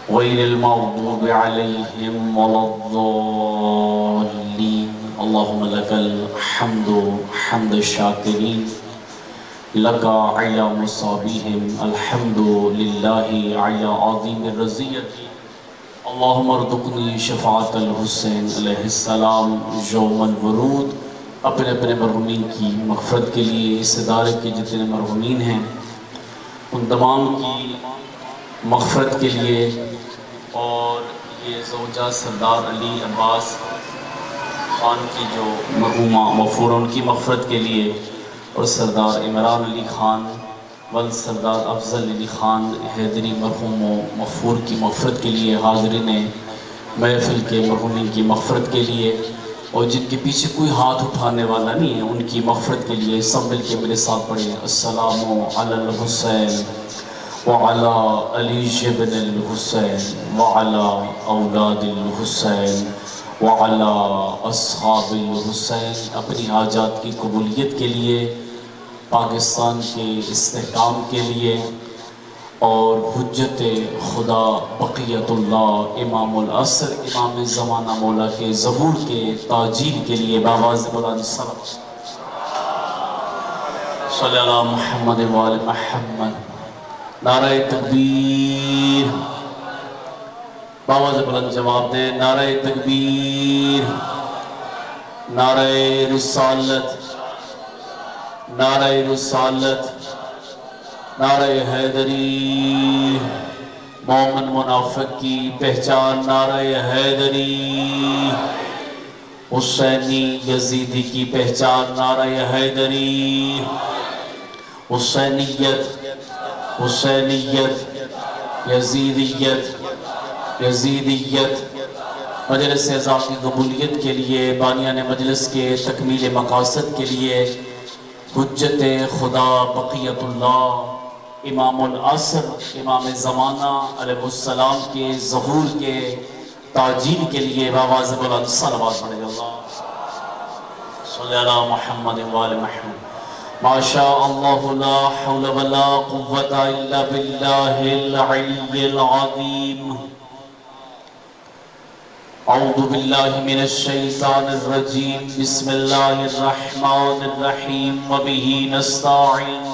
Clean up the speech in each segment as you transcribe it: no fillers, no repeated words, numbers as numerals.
غير المغضوب عليهم ولا الضالين. اللهم لك الحمد حمد الشاكرين لك على مصابيهم الحمد لله على عظيم الرزية. اللهم ارزقني شفاعة الحسین علیہ السلام یوم الورود. اپنے اپنے مرحومین کی مغفرت کے لیے اس ادارے کے جتنے مرحومین ہیں ان تمام کی مغفرت کے لیے، اور یہ زوجہ سردار علی عباس خان کی جو مرحومہ مغفور ان کی مغفرت کے لیے، اور سردار عمران علی خان ول سردار افضل علی خان حیدری مرحوم و مغفور کی مغفرت کے لیے، حاضرین محفل کے مرحومین کی مغفرت کے لیے، اور جن کے پیچھے کوئی ہاتھ اٹھانے والا نہیں ہے ان کی مغفرت کے لیے سب مل کے میرے ساتھ پڑھیں: السلام علی الحسین وعلی علی بن الحسین وعلی اولاد الحسین وعلی اصحاب الحسین. اپنی حاجات کی قبولیت کے لیے، پاکستان کے استحکام کے لیے، اور حجت خدا بقیت اللہ امام العصر امام زمانہ مولا کے ظہور کے تاجیل کے لیے بآواز بلند صلی اللہ محمد وآل محمد. نعرہ تکبیر، بآواز بلند جواب دیں. نعرہ تکبیر، نعرہ رسالت، نعرہ رسالت، نعرہ حیدری. مومن منافق کی پہچان نعرہ حیدری. حسینی یزیدی کی پہچان نعرہ حیدری. حسینیت، حسینیت، یزیدیت، یزیدیت. مجلس اعزاز کی قبولیت کے لیے، بانیان مجلس کے تکمیل مقاصد کے لیے، حجت خدا بقیت اللہ امام العصر امام زمانہ علیہ السلام کے ظہور کے تاجیل کے لیے بآواز بلند صلوات پڑھیں. اللہ صلی اللہ محمد وآل محمد. ما شاء اللہ لا حول ولا قوة الا باللہ العلی العظیم. اعوذ باللہ من الشیطان الرجیم. بسم اللہ الرحمن الرحیم وبہ نستعین.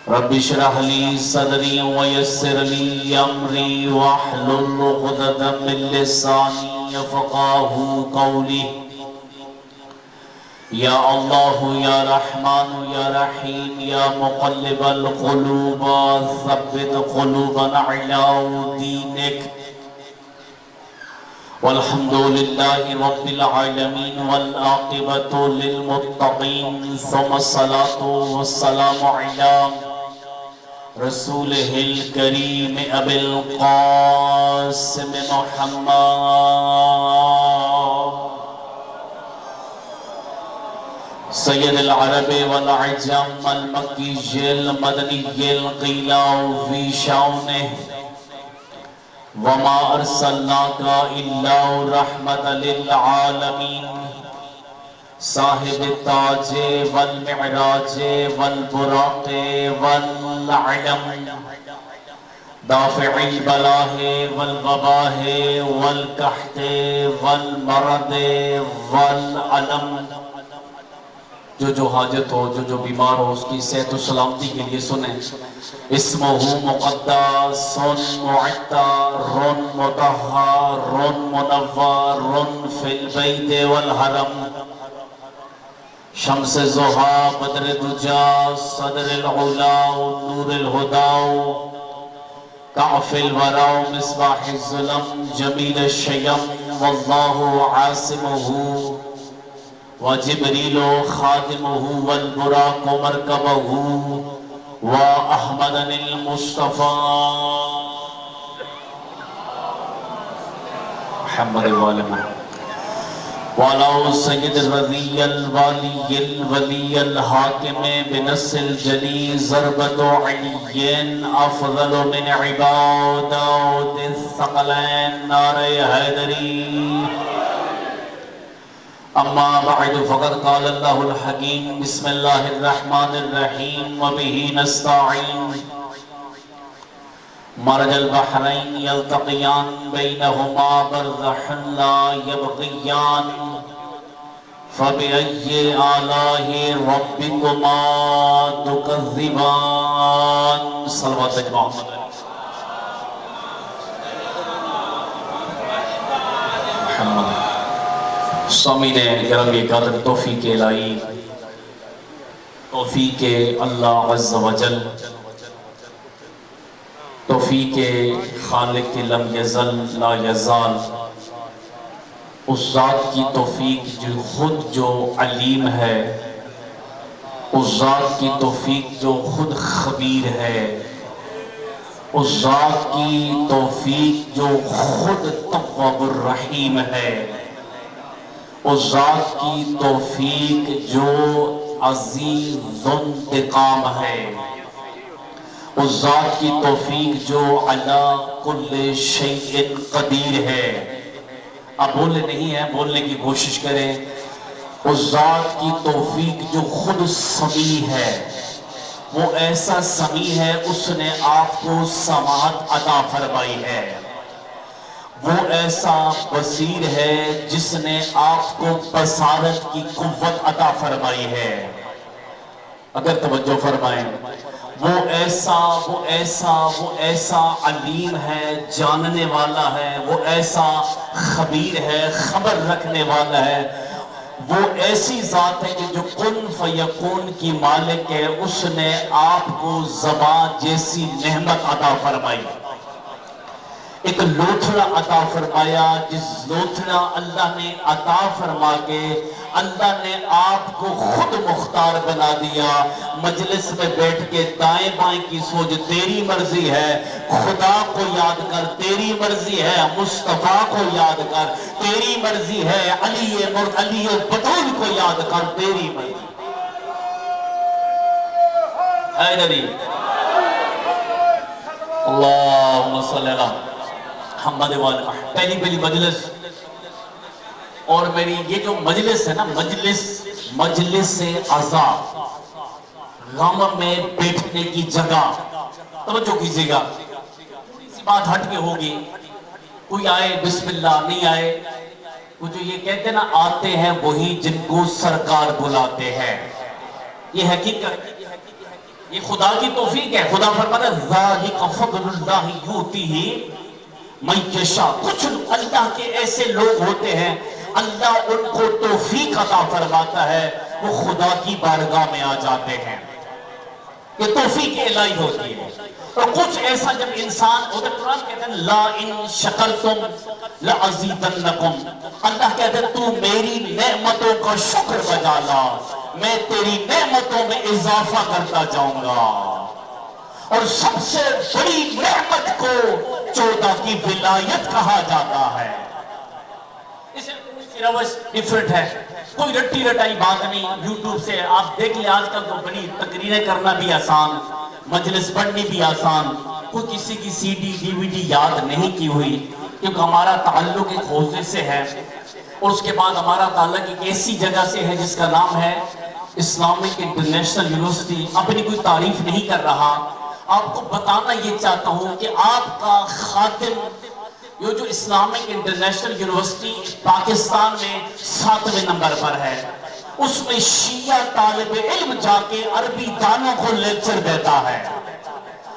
رب اشرح لی صدری ویسر لی امری واحلل عقدۃ من لسانی یفقہوا قولی. یا اللہ یا رحمان یا رحیم یا مقلب القلوب ثبت قلوبنا علی دینک. والحمد للہ رب العالمین والعاقبۃ للمتقین، ثم الصلاۃ والسلام علی رسولہ الکریم ابی القاسم محمد سید العرب والعجم المکی المدنی القیلہ فی شانہ وما ارسلناک الا رحمۃ للعالمین. صاحب التاج والمعراج والبراق والعلم، دافع البلاء والوباء والقحط والمرض والعلم. جو حاجت ہو، جو بیمار ہو، اس کی صحت و سلامتی کے لیے سنیں. اسمہ مقدس معطر مطہر منور فی البیت والحرم. شمس ضحا بدر دجا صدر العلا نور الہدا کعف الورا مصباح الظلم جمیل الشیم. واللہ عاصمہ وجبریل خادمہ والبراق مرکبہ وأحمد المصطفى محمد وعلى سيد الرضي الوالي الولي الحاكم بنص الجلي ضربة علي أفضل من عبادة الثقلين نار حيدري. اما بعد فقد قال الله الحكيم بسم الله الرحمن الرحيم وبه نستعين. مرج البحرین یلتقیان بینہما برزخ لا یبغیان فبأي آلاء ربكما تكذبان صلوات محمد سامعین گرامی قدر توفیق الہی توفیق اللہ عز و جل توفیق خالق لم یزل لا یزال اس ذات کی توفیق جو علیم ہے اس ذات کی توفیق جو خود خبیر ہے اس ذات کی توفیق جو خود تواب الرحیم ہے اس ذات کی توفیق جو عزیز انتقام ہے اس ذات کی توفیق جو علی کل شیء قدیر ہے اب بولنے نہیں ہے بولنے کی کوشش کریں اس ذات کی توفیق جو خود سمیع ہے وہ ایسا سمیع ہے اس نے آپ کو سماعت عطا فرمائی ہے وہ ایسا بصیر ہے جس نے آپ کو بصارت کی قوت عطا فرمائی ہے اگر توجہ فرمائیں وہ ایسا علیم ہے جاننے والا ہے وہ ایسا خبیر ہے خبر رکھنے والا ہے وہ ایسی ذات ہے کہ جو کن فیکون کی مالک ہے اس نے آپ کو زبان جیسی نعمت عطا فرمائی ایک لوتھڑا عطا فرمایا جس لوتھڑا اللہ نے عطا فرما کے اللہ نے آپ کو خود مختار بنا دیا مجلس میں بیٹھ کے دائیں بائیں کی سوچ تیری مرضی ہے خدا کو یاد کر تیری مرضی ہے مصطفیٰ کو یاد کر تیری مرضی ہے علی بطول کو یاد کر تیری مرضی حیدری اللہم صلی اللہ محمد والے پہلی مجلس اور میری یہ جو مجلس ہے نا مجلس سے عذاب غم میں بیٹھنے کی جگہ توجہ کیجئے گا اسی بات ہٹ کے ہوگی کوئی آئے بسم اللہ نہیں آئے وہ جو یہ کہتے نا آتے ہیں وہی جن کو سرکار بلاتے ہیں یہ حقیقت یہ خدا کی توفیق ہے خدا فرماتا ہے ذالک فضل اللہ یؤتیہ من یشاء کچھ اللہ کے ایسے لوگ ہوتے ہیں اللہ ان کو توفیق عطا فرماتا ہے وہ خدا کی بارگاہ میں آ جاتے ہیں یہ توفیق الہی ہوتی ہے اور کچھ ایسا جب انسان ادھر قرآن کہتے ہیں لا ان شکرتم لازیدنکم اللہ کہتے ہیں تو میری نعمتوں کا شکر بجا لا میں تیری نعمتوں میں اضافہ کرتا جاؤں گا اور سب سے بڑی نعمت کو 14 کی ولایت کہا جاتا ہے اسے روش ڈیفرنٹ ہے کوئی رٹی رٹائی بات نہیں یوٹیوب سے آپ دیکھ لیں آج کل تو بڑی تقریریں کرنا بھی آسان مجلس پڑھنی بھی آسان کوئی کسی کی سی ڈی ڈی وی ڈی یاد نہیں کی ہوئی کیونکہ ہمارا تعلق ایک حوزے سے ہے اور اس کے بعد ہمارا تعلق ایک ایسی جگہ سے ہے جس کا نام ہے اسلامک انٹرنیشنل یونیورسٹی اپنی کوئی تعریف نہیں کر رہا آپ کو بتانا یہ چاہتا ہوں کہ آپ کا خاتم یہ جو اسلامک انٹرنیشنل یونیورسٹی پاکستان میں 7ویں نمبر پر ہے اس میں شیعہ طالب علم جا کے عربی دانوں کو لیکچر دیتا ہے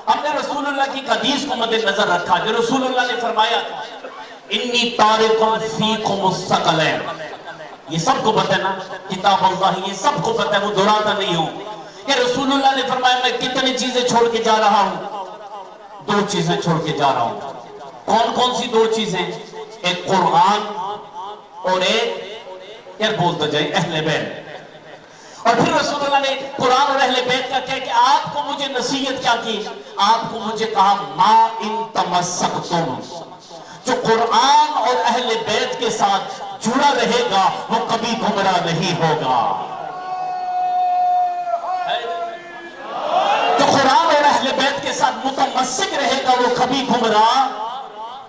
ہم نے رسول اللہ کی حدیث کو مد نظر رکھا جو رسول اللہ نے فرمایا انی تارکم فیکم الثقلین یہ سب کو پتہ ہے نا کتاب اللہ یہ سب کو پتہ ہے وہ دہراتا نہیں ہوں کہ رسول اللہ نے فرمایا میں کتنی چیزیں چھوڑ کے جا رہا ہوں 2 چیزیں چھوڑ کے جا رہا ہوں کون سی 2 چیزیں ایک قرآن اور ایک کیا بولتا جائے اہل بیت اور پھر رسول اللہ نے قرآن اور اہل بیت کا کہا کہ آپ کو مجھے نصیحت کیا کی آپ کو مجھے کہا ما ان تمسکتم جو قرآن اور اہل بیت کے ساتھ جڑا رہے گا وہ کبھی گمراہ نہیں ہوگا جو قرآن اور اہل بیت کے ساتھ متمسک رہے گا وہ کبھی گمراہ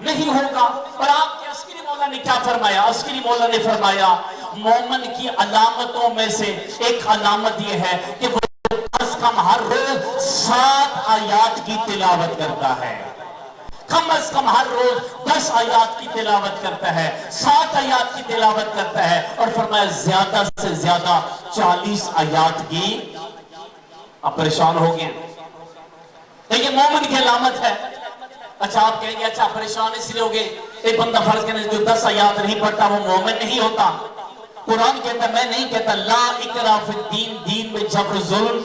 نہیں ہوگا اور آپ کے عسکری مولا نے کیا فرمایا عسکری مولا نے فرمایا مومن کی علامتوں میں سے ایک علامت یہ ہے کہ وہ از کم ہر روز 7 آیات کی تلاوت کرتا ہے کم از کم ہر روز 10 آیات کی تلاوت کرتا ہے، 7 آیات کی تلاوت کرتا ہے، اور فرمایا زیادہ سے زیادہ 40 آیات کی. آپ پریشان ہو گئے. یہ مومن کی علامت ہے. اچھا آپ کہیں گے اچھا پریشان اس لیے ہو گئے، ایک بندہ فرض کرنے جو 10 آیات نہیں پڑھتا وہ مومن نہیں ہوتا. قرآن کہتا ہے، میں نہیں کہتا لا اکراہ فی الدین، دین میں جبر ظلم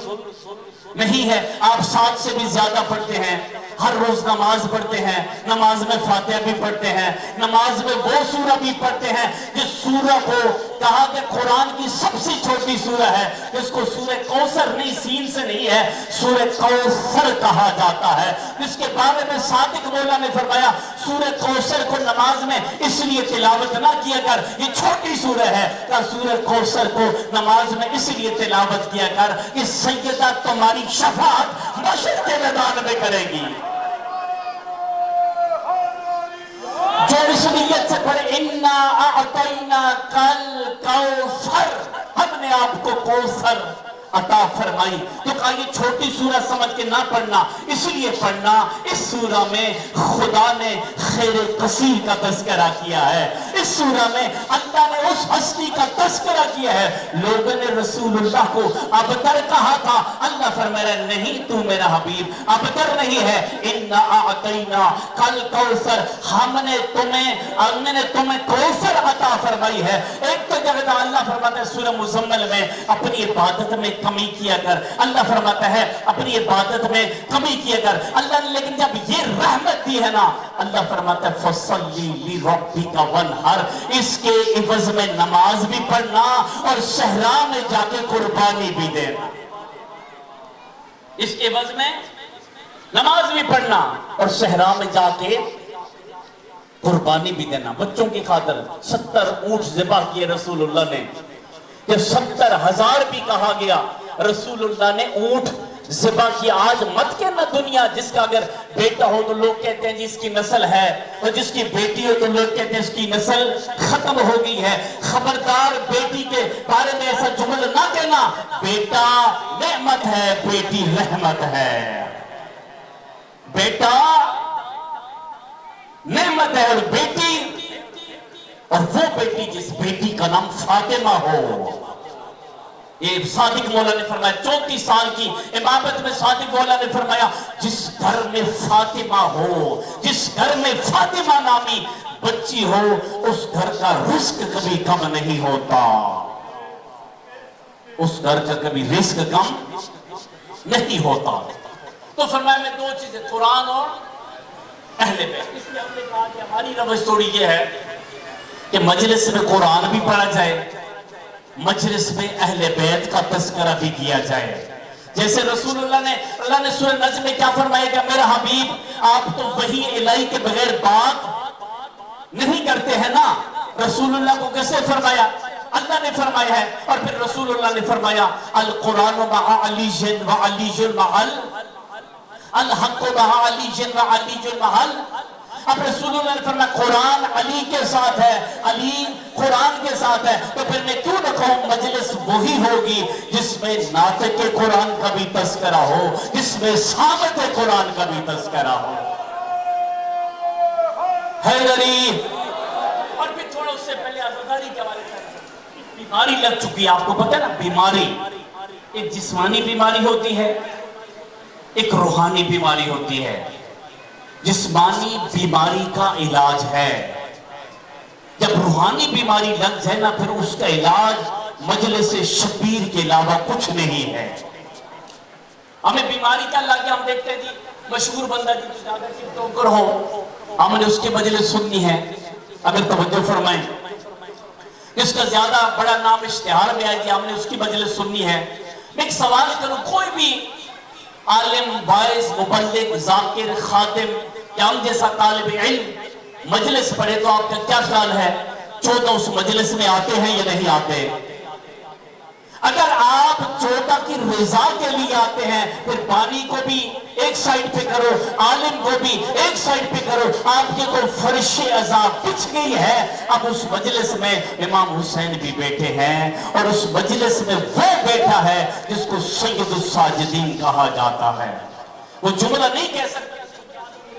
نہیں ہے. آپ 7 سے بھی زیادہ پڑھتے ہیں، ہر روز نماز پڑھتے ہیں، نماز میں فاتحہ بھی پڑھتے ہیں، نماز میں وہ سورہ بھی پڑھتے ہیں جس سورہ کو کہا کہ قرآن کی سب سے چھوٹی سورہ ہے، جس کو سورہ کوثر نہیں، سین سے نہیں ہے، سورہ کوثر کہا جاتا ہے، جس کے بارے میں صادق مولا نے فرمایا سورہ کوثر کو نماز میں اس لیے تلاوت نہ کیا کر، یہ چھوٹی سورہ ہے، کہ سورہ کوثر کو نماز میں اس لیے تلاوت کیا کر کہ سیدہ تمہاری شفاعت محشر کے میدان میں کرے گی. جو اس نیت سے پڑھے اِنَّا أَعْطَيْنَاكَ الْكَوْثَرَ، ہم نے آپ کو کوثر عطا فرمائی. تو کہا یہ چھوٹی سورہ سمجھ کے نہ پڑھنا، اس لیے پڑھنا اس سورہ میں خدا نے خیر کثیر کا تذکرہ کیا ہے. اس سورہ میں اللہ نے اس ہستی کا تذکرہ کیا ہے. لوگوں نے رسول اللہ کو ابتر کہا تھا، اللہ فرما رہا نہیں تو میرا حبیب ابتر نہیں ہے. اِنَّا أَعْطَيْنَاكَ الْكَوْثَرَ، ہم نے تمہیں کوثر عطا فرمائی ہے. ایک تو جگہ اللہ فرماتا ہے سورہ مزمل میں اپنی عبادت میں کمی کیا کر، اللہ فرماتا ہے اپنی عبادت میں کمی کیا کر. اللہ نے لیکن جب یہ رحمت دی ہے نا، اللہ فرماتا ہے فَصَلِّ لِرَبِّكَ وَانْحَرْ، اس کے عوض میں نماز بھی پڑھنا اور صحرا میں جا کے قربانی بھی دینا. اس کے عوض میں نماز بھی پڑھنا اور صحرا میں جا کے قربانی بھی دینا. بچوں کی خاطر 70 اونٹ ذبح کیے رسول اللہ نے. کہ 70,000 بھی کہا گیا، رسول اللہ نے اونٹ ذبح کیا. آج مت کہنا دنیا جس کا اگر بیٹا ہو تو لوگ کہتے ہیں جس کی نسل ہے، اور جس کی بیٹی ہو تو لوگ کہتے ہیں اس کی نسل ختم ہو گئی ہے. خبردار بیٹی کے بارے میں ایسا جملہ نہ کہنا. بیٹا نعمت ہے، بیٹی رحمت ہے. بیٹا نعمت ہے اور بیٹی، اور وہ بیٹی جس بیٹی کا نام فاطمہ ہو. یہ صادق مولا نے فرمایا 34 سال کی امامت میں صادق مولا نے فرمایا جس گھر میں فاطمہ ہو، جس گھر میں فاطمہ نامی بچی ہو، اس گھر کا رزق کبھی کم نہیں ہوتا. اس گھر کا کبھی رزق کم نہیں ہوتا. تو فرمایا میں 2 چیزیں، قرآن اور اہل بیت. اس لیے ہم نے کہا کہ ہماری روش تھوڑی یہ ہے کہ مجلس میں قرآن بھی پڑھا جائے، مجلس میں اہل بیت کا تذکرہ بھی کیا جائے. جیسے اللہ نے سورہ نجم میں کیا فرمایا کہ میرا حبیب آپ تو وحی الہی کے بغیر بات نہیں کرتے ہیں نا. رسول اللہ کو کیسے فرمایا؟ اللہ نے فرمایا ہے. اور پھر رسول اللہ نے فرمایا القرآن مع علی و علی مع الحق مع علی و علی مع. اب رسول اللہ نے فرمایا قرآن علی کے ساتھ ہے، علی قرآن کے ساتھ ہے. تو پھر میں کیوں نہ کہوں مجلس وہی ہوگی جس میں ناطق قرآن کا بھی تذکرہ ہو، جس میں سامت قرآن کا بھی تذکرہ ہو. حیدری. اور پھر تھوڑا اس سے پہلے عزاداری کے بارے میں بیماری لگ چکی ہے. آپ کو پتہ ہے نا بیماری ایک جسمانی بیماری ہوتی ہے، ایک روحانی بیماری ہوتی ہے. جسمانی بیماری کا علاج ہے، جب روحانی بیماری لگ جائے نا پھر اس کا علاج مجلس شبیر کے علاوہ کچھ نہیں ہے. ہمیں بیماری کیا لگ گیا، ہم دیکھتے ہیں جی مشہور بندہ جی زیادہ ٹکٹوکر ہو، ہم نے اس کی مجلس سننی ہے. اگر توجہ فرمائیں، جس کا زیادہ بڑا نام اشتہار میں آئے گی ہم نے اس کی مجلس سننی ہے. میں ایک سوال کروں، کوئی بھی عالم، واعظ، مبلغ، ذاکر، خادم یا ہم جیسا طالب علم مجلس پڑھے تو آپ کا کیا خیال ہے 14 اس مجلس میں آتے ہیں یا نہیں آتے؟ اگر آپ 14 کی رضا کے لیے آتے ہیں پھر بانی کو بھی ایک سائٹ پہ کرو، عالم کو بھی ایک سائٹ پہ کرو. آپ کے کوئی فرش عذاب بچ گئی ہے. اب اس مجلس میں امام حسین بھی بیٹھے ہیں اور اس مجلس میں وہ بیٹھا ہے جس کو سید الساجدین کہا جاتا ہے. وہ جملہ نہیں کہہ سکتے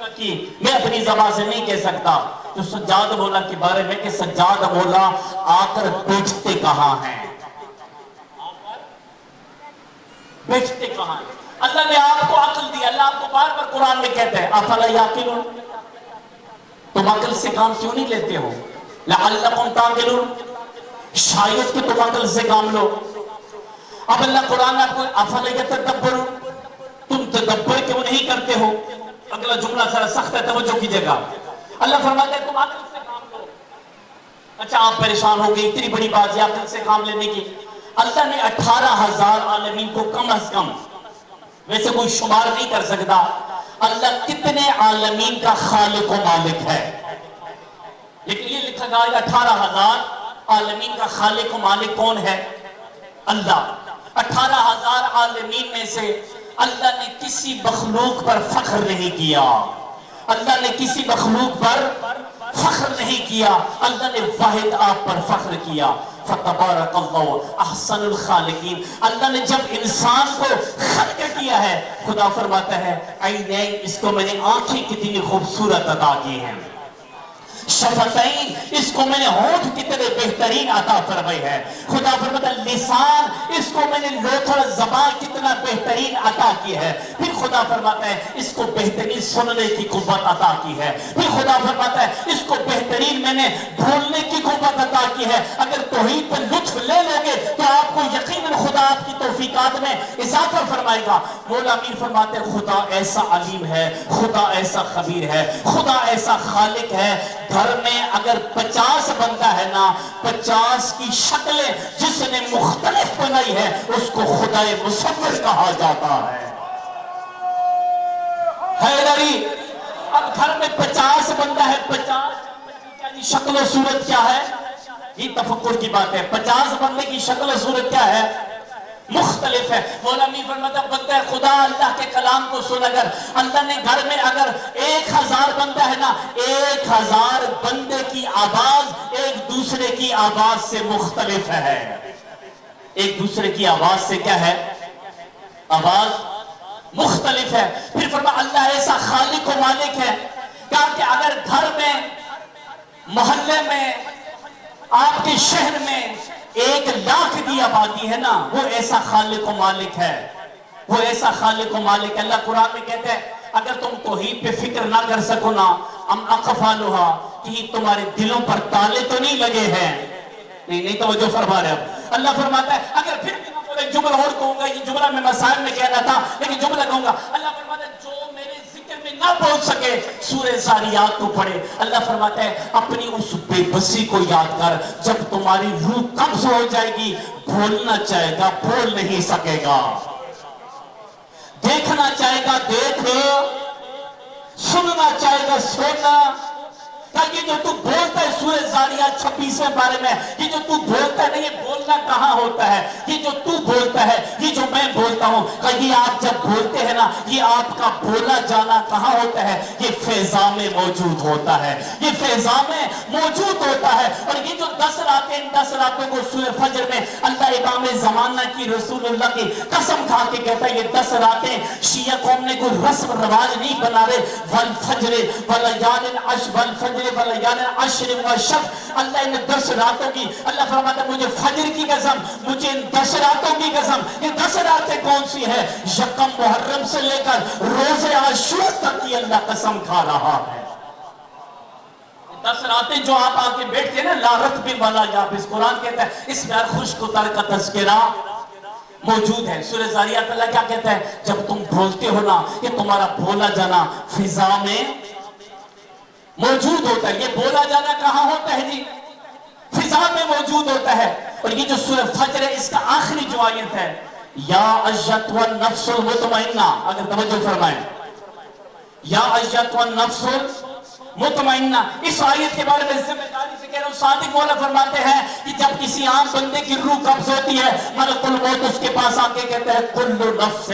اللہ کی میں اپنی زبان سے نہیں کہہ سکتا. جو سجاد مولا کے بارے میں کہ سجاد مولا آ کر بیٹھتے کہاں ہیں, بیٹھتے کہاں ہیں. اللہ نے آپ کو عقل دی. اللہ آپ کو بار بار قرآن میں کہتا ہے افلا یعقلون, تم عقل سے کام کیوں نہیں لیتے ہو؟ لعلکم تعقلون, شاید کہ تم عقل سے کام لو. اب اللہ قرآن آپ کو افلا یتدبرون, تم تدبر کیوں نہیں کرتے ہو؟ اگلا جملہ ذرا سخت ہے, توجہ کیجئے گا. اللہ فرماتا ہے تم عقل سے کام لو. اچھا آپ پریشان ہو گئی, اتنی بڑی بات ہے عقل سے کام لینے کی. اللہ نے 18,000 عالمین کو کم از کم, ویسے کوئی شمار نہیں کر سکتا, اللہ کتنے عالمین کا خالق و مالک ہے. لیکن یہ لکھا گیا 18,000 عالمین کا خالق و مالک کون ہے؟ اللہ. 18,000 عالمین میں سے اللہ نے کسی مخلوق پر فخر نہیں کیا. اللہ نے کسی مخلوق پر فخر نہیں کیا. اللہ نے واحد آپ پر فخر کیا. فَتَبَارَكَ اللَّهُ أَحْسَنُ الْخَالِقِينَ. اللہ نے جب انسان کو خلق کیا ہے, خدا فرماتا ہے عینین, اس کو میں نے آنکھیں کتنی خوبصورت عطا کی ہیں. شفتین, اس کو میں نے ہونٹ کتنے بہترین عطا فرمائی ہے. خدا فرماتا ہے لسان, اس کو میں نے لوتھڑ زبان کتنا بہترین عطا کی ہے. پھر خدا فرماتا ہے اس کو بہترین سننے کی قوت عطا کی ہے. پھر خدا فرماتا ہے اس کو بہترین میں نے بھولنے کی قوت عطا کی ہے. اگر توحید پر لطف لے لو گے تو آپ کو یقیناً خدا آپ کی توفیقات میں اضافہ فرمائے گا. مولا امین فرماتے ہیں خدا ایسا علیم ہے, خدا ایسا خبیر ہے, خدا ایسا خالق ہے. گھر میں اگر 50 بندہ ہے نا, 50 کی شکلیں جس نے مختلف بنائی ہے اس کو خدا مصور کہا جاتا ہے. حیدری, اب گھر میں 50 بندہ ہے, 50 کی شکل و صورت کیا ہے؟ یہ تفکر کی بات ہے. 50 بندے کی شکل و صورت کیا ہے؟ مختلف ہے. مولا امین فرماتا ہے بندہ خدا اللہ کے کلام کو سن. اگر اللہ نے گھر میں اگر 1000 بندہ ہے نا, 1000 بندے کی آواز ایک دوسرے کی آواز سے مختلف ہے. ایک دوسرے کی آواز سے کیا ہے؟ آواز مختلف ہے. پھر فرمایا اللہ ایسا خالق و مالک ہے کہ اگر گھر میں, محلے میں, آپ کے شہر میں 1,00,000 کی آبادی ہے نا, وہ ایسا خالق و مالک ہے. وہ ایسا خالق و مالک. اللہ قرآن میں کہتے ہیں اگر تم توحید پہ فکر نہ کر سکو نا, ام اقفالوہا, کہ تمہارے دلوں پر تالے تو نہیں لگے ہیں. نہیں توجہ فرما رہے. اب اللہ فرماتا ہے اگر پھر بھی میں ایک جملہ اور کہوں گا, یہ جملہ میں مسائل میں کہنا تھا لیکن جملہ کہوں گا. اللہ فرماتا ہے جو میرے ذکر میں نہ پہنچ سکے سورہ زاریات کو پڑھے. اللہ فرماتا ہے اپنی اس بے بسی کو یاد کر. جب تمہاری روح قبض ہو جائے گی, بھولنا چاہے گا بھول نہیں سکے گا, دیکھنا چاہے گا دیکھ, سننا چاہے گا سننا. کہ یہ جو تو بولتا ہے سورہ زاریات 26ویں بارے میں, یہ جو تو بولتا ہے نا, یہ بولنا کہاں ہوتا ہے؟ یہ جو تو بولتا ہے, یہ جو میں بولتا ہوں, کہ یہ آپ جب بولتے ہیں نا, یہ آپ کا بولا جانا کہاں ہوتا ہے؟ یہ فضا میں موجود ہوتا ہے. یہ فضا میں موجود ہوتا ہے. اور یہ جو 10 راتیں, ان 10 راتوں کو سورہ فجر میں اللہ امام زمانہ کی رسول اللہ کی قسم کھا کے کہتا ہے یہ 10 راتیں شیعہ قوم نے کوئی رسم رواج نہیں بنا رہے. والفجر ولیال عشر, والفجر ولیال عشر وشفع. اللہ ان 10 راتوں کی, اللہ فرماتا ہے مجھے فجر کی قسم, مجھے ان 10 راتوں کی قسم. یہ 10 راتیں کون سی ہے؟ یکم محرم سے لے کر روز عاشور تک کی اللہ قسم کھا رہا ہے. 10 راتیں جو آپ آکے بیٹھتے ہیں نا, لا رطب ولا یابس, قرآن کہتا ہے اس میں ہر خشک و تر کا تذکرہ موجود ہے. سورہ زاریات اللہ کیا کہتا ہے؟ جب تم بولتے ہو نا, یہ تمہارا بولا جانا فضا میں موجود ہوتا ہے. یہ بولا جانا کہاں ہوتا ہے جی؟ فضا میں موجود ہوتا ہے. اور یہ جو سورہ فجر ہے, اس کا آخری جو آیت ہے, یا ایتھا النفس المطمئنہ, اگر توجہ فرمائیں, یا ایتھا النفس المطمئنہ, اس آیت کے بارے میں ذمہ داری سے کہہ رہا ہوں. صادق مولا فرماتے ہیں کہ جب کسی عام بندے کی روح قبض ہوتی ہے, ملک الموت اس کے پاس آ کے کہتا ہے کل نفس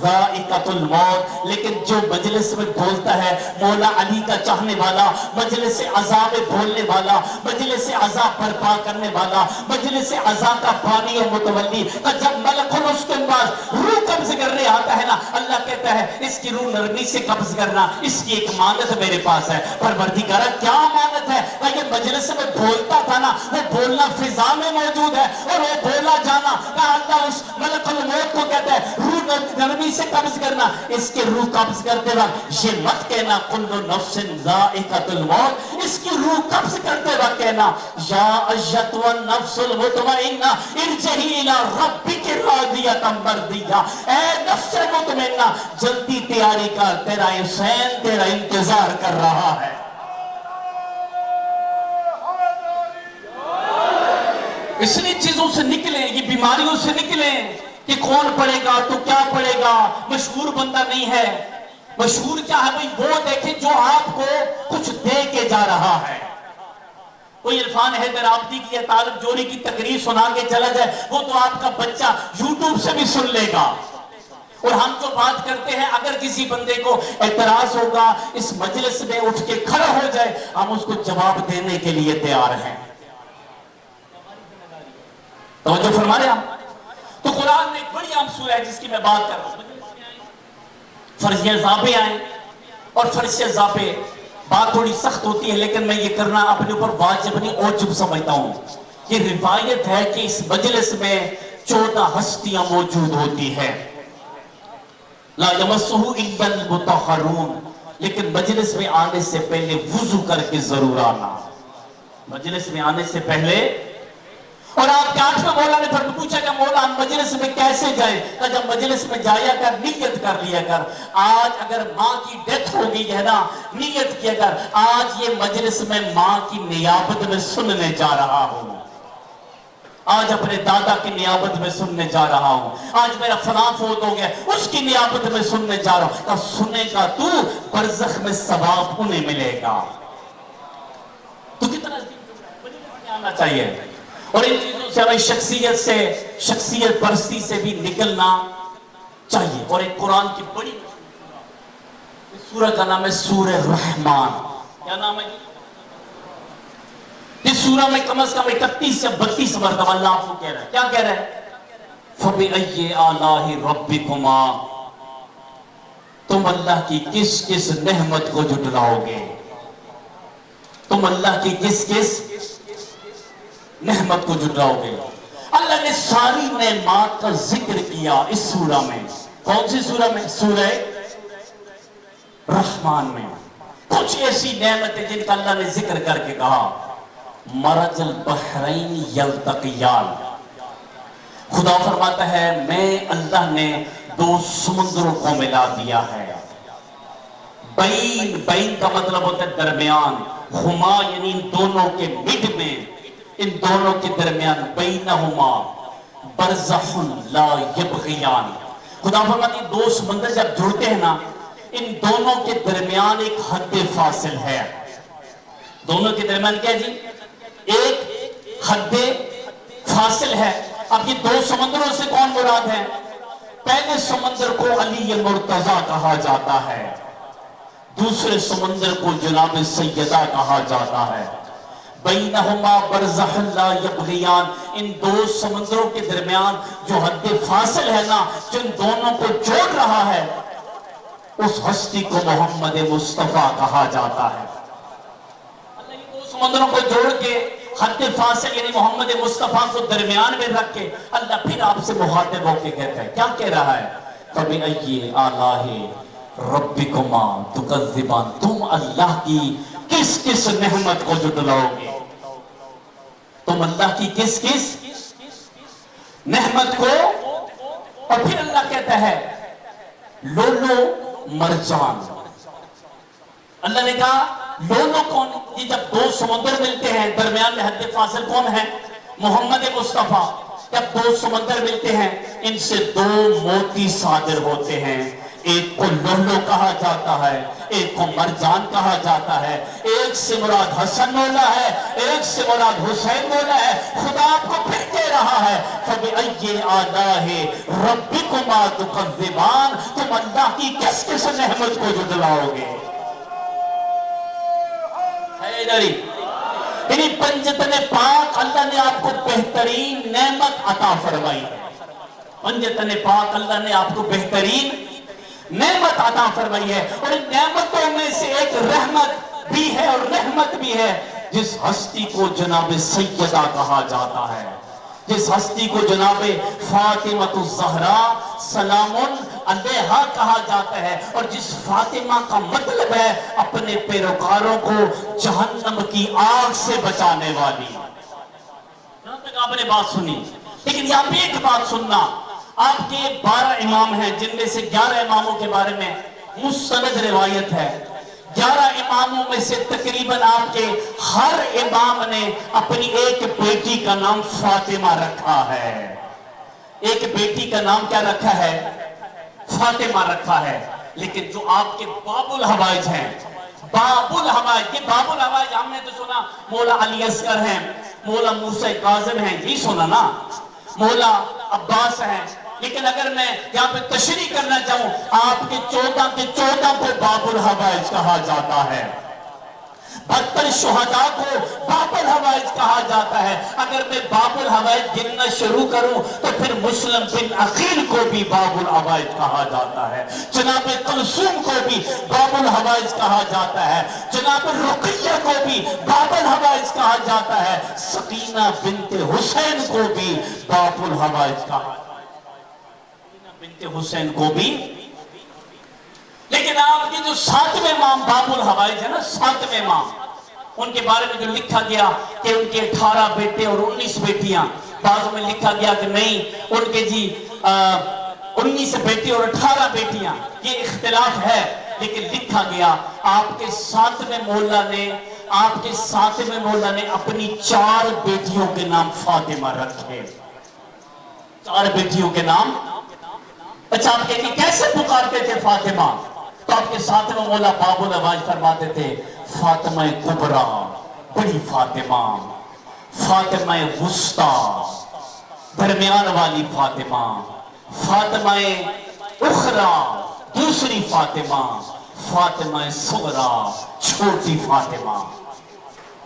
ذائقۃ الموت، لیکن جو مجلس میں بولتا ہے مولا علی کا چاہنے والا، مجلس عزا میں بولنے والا، مجلس عزا برپا کرنے والا، مجلس عزا کا بانی و متولی، جب ملک اس کے بعد روح قبض کرنے آتا ہے نا، اللہ کہتا ہے اس کی روح نرمی سے قبض کرنا، اس کی ایک مانت میرے پاس ہے۔ پروردگارہ کیا مانت ہے؟ یہ مجلس میں بولتا تھا نا، وہ بولنا فضا میں موجود ہے، اور وہ بولا جانا اللہ اس ملک الموت کو کہتا ہے روح نرمی سے قبض کرنا، اس کے روح قبض کرتے وقت یہ مت کہنا کل نفس ذائقۃ الموت، اس کی روح قبض کرتے وقت کہنا یا ایتھا النفس المطمئنہ ارجعی الی ربک راضیۃ مرضیہ، اے نفس مطمئنہ جلدی تیاری کر، تیرا حسین تیرا انتظار کر رہا ہے۔ اس لیے چیزوں سے نکلیں، یہ بیماریوں سے نکلیں کہ کون پڑھے گا تو کیا پڑھے گا، مشہور بندہ نہیں ہے۔ مشہور کیا ہے بھئی؟ وہ دیکھیں جو آپ کو کچھ دے کے جا رہا ہے۔ کوئی عرفان حیدر آبادی کی یا طالب جوری کی تقریر سنا کے چلا جائے، وہ تو آپ کا بچہ یوٹیوب سے بھی سن لے گا۔ اور ہم جو بات کرتے ہیں، اگر کسی بندے کو اعتراض ہوگا اس مجلس میں اٹھ کے کھڑا ہو جائے، ہم اس کو جواب دینے کے لیے تیار ہیں۔ توجہ فرما رہے ہم؟ تو قرآن میں ایک بڑی عام سورہ ہے جس کی میں بات کر رہا ہوں۔ فرضیہ ضابطے آئیں، اور فرضیہ ضابطے بات تھوڑی سخت ہوتی ہے، لیکن میں یہ کرنا اپنے اوپر واجب نہیں اوجب سمجھتا ہوں۔ یہ روایت ہے کہ اس مجلس میں 14 ہستیاں موجود ہوتی ہیں، لا یمسہ الا المطہرون، لیکن مجلس میں آنے سے پہلے وضو کر کے ضرور آنا، مجلس میں آنے سے پہلے۔ اور آپ کے 8ویں مولا نے پھر پوچھا کہ مولا ہم مجلس میں کیسے جائیں؟ کہ جب مجلس میں جایا کر نیت کر لیا کر، آج اگر ماں کی ڈیتھ ہو گئی ہے نا، نیت کیا کر آج یہ مجلس میں ماں کی نیابت میں سننے جا رہا ہوں، آج اپنے دادا کی نیابت میں سننے جا رہا ہوں، آج میرا فلاں فوت ہو گیا اس کی نیابت میں سننے جا رہا ہوں۔ تو سنے گا تو برزخ میں ثواب انہیں ملے گا۔ تو کتنا مجلس میں آنا چاہیے، اور ان چیزوں سے ہمیں شخصیت پرستی سے بھی نکلنا چاہیے۔ اور ایک قرآن کی بڑی سورہ کا نام ہے سورہ رحمان۔ کیا نام ہے؟ اس سورہ میں کم از کم 31 سے 32 مرتبہ اللہ آپ کو کہہ رہا ہے۔ کیا کہہ رہا ہے؟ فَبِأَيِّ آلَاءِ رَبِّكُمَا، تم اللہ کی کس کس نعمت کو جھٹلاؤ گے، تم اللہ کی کس کس نعمت کو جھٹلاؤ گے۔ اللہ نے ساری نعمات کا ذکر کیا اس سورہ میں۔ کون سی سورہ میں؟ سورہ رحمان میں کچھ ایسی نعمتیں جن کا اللہ نے ذکر کر کے کہا مرج البحرین یلتقیان، خدا فرماتا ہے میں اللہ نے 2 سمندروں کو ملا دیا ہے۔ بین کا مطلب ہوتا ہے درمیان، ہما یعنی ان دونوں کے مڈ میں، ان دونوں کے درمیان، بینہما برزخ لا یبغیان، خدا فرماتی ہے 2 سمندر جب جڑتے ہیں نا، ان دونوں کے درمیان ایک حد فاصل ہے۔ دونوں کے درمیان کیا جی؟ ایک حد فاصل ہے۔ اب یہ 2 سمندروں سے کون مراد ہے؟ پہلے سمندر کو علی مرتضی کہا جاتا ہے، دوسرے سمندر کو جناب سیدہ کہا جاتا ہے۔ بینہما برزخ لا یبغیان، ان 2 سمندروں کے درمیان جو حد فاصل ہے نا، جو ان دونوں کو جوڑ رہا ہے، اس ہستی کو محمد مصطفیٰ کہا جاتا ہے۔ اللہ ان 2 سمندروں کو جوڑ کے حد فاصل یعنی محمد مصطفیٰ کو درمیان میں رکھ کے اللہ پھر آپ سے مخاطب ہو کے کہتا ہے، کیا کہہ رہا ہے؟ فَبِأَيِّ آلَاءِ رَبِّكُمَا تُكَذِّبَانِ، تم اللہ کی کس کس نعمت کو جھٹلاؤ گے، تم اللہ کی کس کس نعمت کو۔ اور پھر اللہ کہتا ہے لولو مرجان، اللہ نے کہا لولو کون؟ یہ جب 2 سمندر ملتے ہیں درمیان میں حد فاصل کون ہے؟ محمد مصطفیٰ۔ جب 2 سمندر ملتے ہیں ان سے 2 موتی صادر ہوتے ہیں، ایک کو لولو کہا جاتا ہے، ایک کو مرجان کہا جاتا ہے، ایک سے مراد حسن مولا ہے، ایک سے مراد حسین مولا ہے۔ خدا آپ کو پھر کہہ رہا ہے فَبِأَيِّ آلَاءِ رَبِّكُمَا تُكَذِّبَانِ، تم اللہ کی کس کس نعمت کو جھٹلاؤ گے؟ ہے ادھری یعنی پنجتن پاک اللہ نے آپ کو بہترین نعمت عطا فرمائی ہے۔ پنجتن پاک اللہ نے آپ کو بہترین نعمت عطا فرمائی ہے، اور ان نعمتوں میں سے ایک رحمت بھی ہے اور رحمت بھی ہے، جس ہستی کو جناب سیدہ کہا جاتا ہے، جس ہستی کو جناب فاطمہ الزہرا سلام علیہا کہا جاتا ہے، اور جس فاطمہ کا مطلب ہے اپنے پیروکاروں کو جہنم کی آگ سے بچانے والی۔ یہاں تک آپ نے بات سنی، لیکن یہاں پہ ایک بات سننا، آپ کے 12 امام ہیں جن میں سے 11 اماموں کے بارے میں مستند روایت ہے۔ 11 اماموں میں سے تقریباً آپ کے ہر امام نے اپنی ایک بیٹی کا نام فاطمہ رکھا ہے۔ ایک بیٹی کا نام کیا رکھا ہے؟ فاطمہ رکھا ہے۔ لیکن جو آپ کے باب الحوائج ہیں، باب الحوائج، یہ باب الحوائج ہم نے تو سنا مولا علی اصغر ہیں، مولا موسیٰ کاظم ہیں، یہی سنا نا، مولا عباس ہیں، لیکن اگر میں یہاں پہ تشریح کرنا چاہوں، آپ کے 14 کو باب الحوائج کہا جاتا ہے، 72 شہداء کو باب الحوائج کہا جاتا ہے۔ اگر میں باب الحوائج گننا شروع کروں تو پھر مسلم بن عقیل کو بھی باب الحوائج کہا جاتا ہے، جناب کلثوم کو بھی باب الحوائج کہا جاتا ہے، جناب رقیہ کو بھی باب الحوائج کہا جاتا ہے، سکینہ بنت حسین کو بھی باب الحوائج کہا جاتا ہے، بنت حسین کو بھی۔ لیکن آپ کے جو 7ویں امام باب الحوائج ہے نا، 7ویں امام، ان کے بارے میں جو لکھا گیا کہ ان کے 18 بیٹے اور 19 بیٹیاں، بعض میں لکھا گیا کہ نہیں ان کے 19 بیٹے اور 18 بیٹیاں، یہ اختلاف ہے، لیکن لکھا گیا آپ کے 7ویں مولا نے اپنی 4 بیٹیوں کے نام فاطمہ رکھے، 4 بیٹیوں کے نام۔ اچھا آپ کہیں گے کیسے پکارتے تھے فاطمہ؟ تو آپ کے 7ویں مولا باب الحوائج فرماتے تھے فاطمہ کبریٰ بڑی فاطمہ، فاطمہ وسطیٰ درمیان والی فاطمہ، فاطمہ اخریٰ دوسری فاطمہ، فاطمہ صغریٰ چھوٹی فاطمہ۔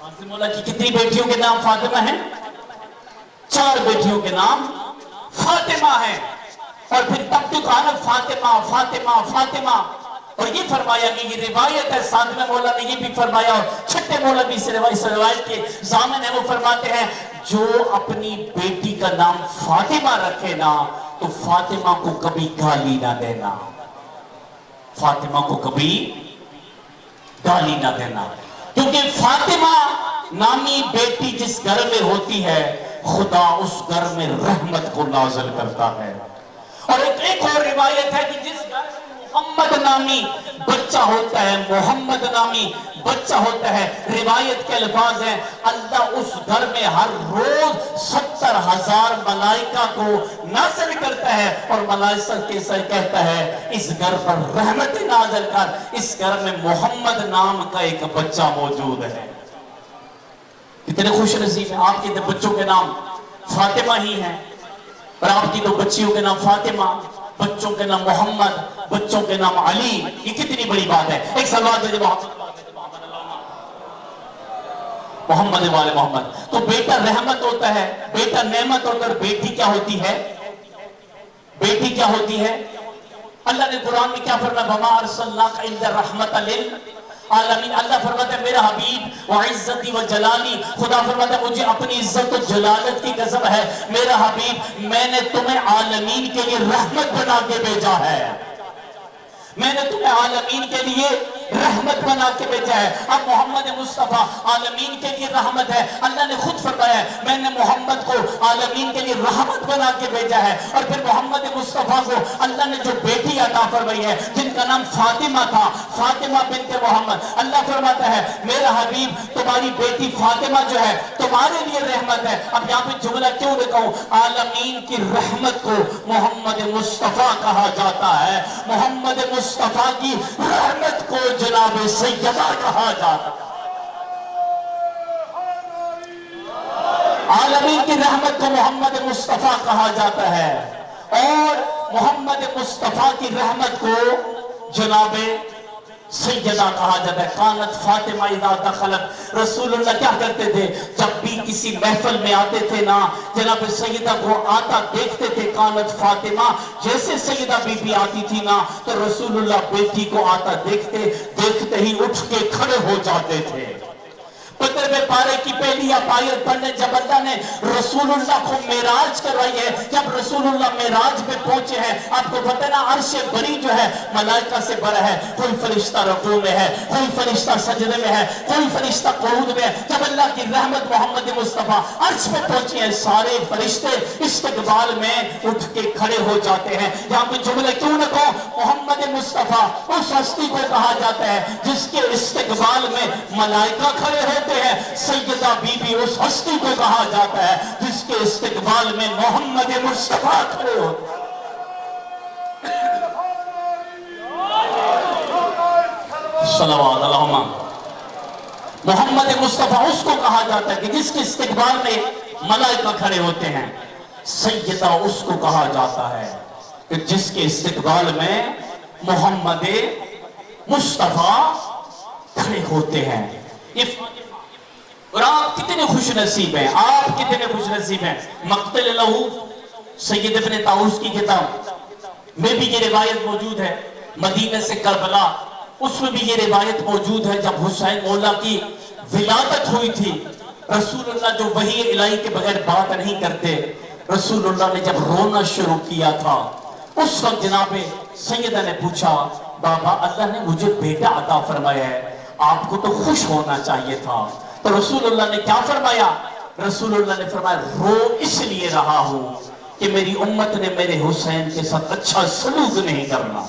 حضرت مولا کی کتنی بیٹیوں کے نام فاطمہ ہیں؟ 4 بیٹیوں کے نام فاطمہ ہیں، اور پھر تب تو کہا نا فاطمہ فاطمہ فاطمہ، اور یہ فرمایا کہ یہ روایت ہے، 7ویں مولا نے یہ بھی فرمایا، اور 6ٹھے مولا بھی اس روایت کے ضامن ہیں، وہ فرماتے ہیں جو اپنی بیٹی کا نام فاطمہ رکھے نا تو فاطمہ کو کبھی گالی نہ دینا، فاطمہ کو کبھی گالی نہ دینا، کیونکہ فاطمہ نامی بیٹی جس گھر میں ہوتی ہے خدا اس گھر میں رحمت کو نازل کرتا ہے۔ اور ایک اور روایت ہے کہ جس گھر میں محمد نامی بچہ ہوتا ہے، محمد نامی بچہ ہوتا ہے، روایت کے الفاظ ہیں اللہ اس گھر میں ہر روز 70,000 ملائکہ کو نازل کرتا ہے، اور ملائکہ کے سے کہتا ہے اس گھر پر رحمت نازل کر، اس گھر میں محمد نام کا ایک بچہ موجود ہے۔ کتنے خوش نصیب ہیں، آپ کے بچوں کے نام فاطمہ ہی ہیں، اور آپ کی 2 بچیوں کے نام فاطمہ، بچوں کے نام محمد، بچوں کے نام علی، یہ کتنی بڑی بات ہے۔ ایک سلوات دے محمد والے محمد۔ تو بیٹا رحمت ہوتا ہے، بیٹا نعمت ہوتا ہے، اور بیٹی کیا ہوتی ہے؟ بیٹی کیا ہوتی ہے؟ اللہ نے قرآن میں کیا فرمایا وَمَا أَرْسَلْنَاكَ إِلَّا رَحْمَةً لِلْعَالَمِينَ، اللہ فرماتا ہے میرا حبیب وعزتی وجلالی، خدا فرماتا ہے مجھے اپنی عزت و جلالت کی قسم ہے میرا حبیب میں نے تمہیں عالمین کے لیے رحمت بنا کے بھیجا ہے، میں نے تمہیں عالمین کے لیے رحمت بنا کے بھیجا ہے۔ اب محمد مصطفیٰ عالمین کے لیے رحمت ہے، اللہ نے خود فرمایا ہے میں نے محمد کو عالمین کے لیے رحمت بنا کے بھیجا ہے۔ اور پھر محمد مصطفیٰ کو اللہ نے جو بیٹی عطا فرمائی ہے جن کا نام فاطمہ تھا، فاطمہ بنت محمد، اللہ فرماتا ہے میرا حبیب تمہاری بیٹی فاطمہ جو ہے تمہاری ہمارے لیے رحمت ہے. اب یہاں پہ جملہ کیوں لکھا ہوں؟ عالمین کی رحمت کو محمد مصطفیٰ کہا جاتا ہے. محمد مصطفیٰ کی رحمت کو جناب سیدہ کہا جاتا ہے. عالمین کی رحمت کو محمد مصطفیٰ کہا جاتا ہے اور محمد مصطفیٰ کی رحمت کو جناب سیدہ کہا جاتا ہے. کانت فاطمہ اذا دخلت، رسول اللہ کیا کرتے تھے؟ جب بھی کسی محفل میں آتے تھے نا، جناب سیدہ کو آتا دیکھتے تھے. کانت فاطمہ، جیسے سیدہ بی بی آتی تھی نا تو رسول اللہ بیٹی کو آتا دیکھتے ہی اٹھ کے کھڑے ہو جاتے تھے. پتر میں پارے کی پہلی آیت پڑھنے جب اللہ نے رسول اللہ کو معراج کروائی ہے، جب رسول اللہ معراج پہ پہنچے ہیں، آپ کو پتہ نا عرش بری جو ہے ملائکہ سے بڑا ہے. کوئی فرشتہ رکوع میں ہے، کوئی فرشتہ سجدے میں ہے، کوئی فرشتہ قعود میں ہے. جب اللہ کی رحمت محمد مصطفیٰ عرش پہ پہنچی ہیں، سارے فرشتے استقبال میں اٹھ کے کھڑے ہو جاتے ہیں. یہاں پہ جملہ کیوں نہ کہو؟ محمد مصطفیٰ اس ہستی کو کہا جاتا ہے جس کے استقبال میں ملائکہ کھڑے ہوتے ہیں. سیدہ بی بی اس ہستی کو کہا جاتا ہے جس کے استقبال میں محمد مصطفیٰ کھڑے ہوتے ہیں. صلوات اللہم. محمد مصطفیٰ اس کو کہا جاتا ہے کہ جس کے استقبال میں ملائکہ کھڑے ہوتے ہیں. سیدہ اس کو کہا جاتا ہے کہ جس کے استقبال میں محمد مصطفیٰ کھڑے ہوتے ہیں. اور آپ کتنے خوش نصیب ہیں، آپ کتنے خوش نصیب ہیں. مقتل لہو سید ابن طاؤس کی کتاب میں بھی یہ روایت موجود ہے. مدینہ سے کربلا اس میں بھی یہ روایت موجود ہے. جب حسین مولا کی ولادت ہوئی تھی، رسول اللہ جو وحی الہی کے بغیر بات نہیں کرتے، رسول اللہ نے جب رونا شروع کیا تھا اس وقت جناب سیدہ نے پوچھا بابا اللہ نے مجھے بیٹا عطا فرمایا ہے، آپ کو تو خوش ہونا چاہیے تھا. تو رسول اللہ نے کیا فرمایا؟ رسول اللہ نے فرمایا رو اس لیے رہا ہوں کہ میری امت نے میرے حسین کے ساتھ اچھا سلوک نہیں کرنا.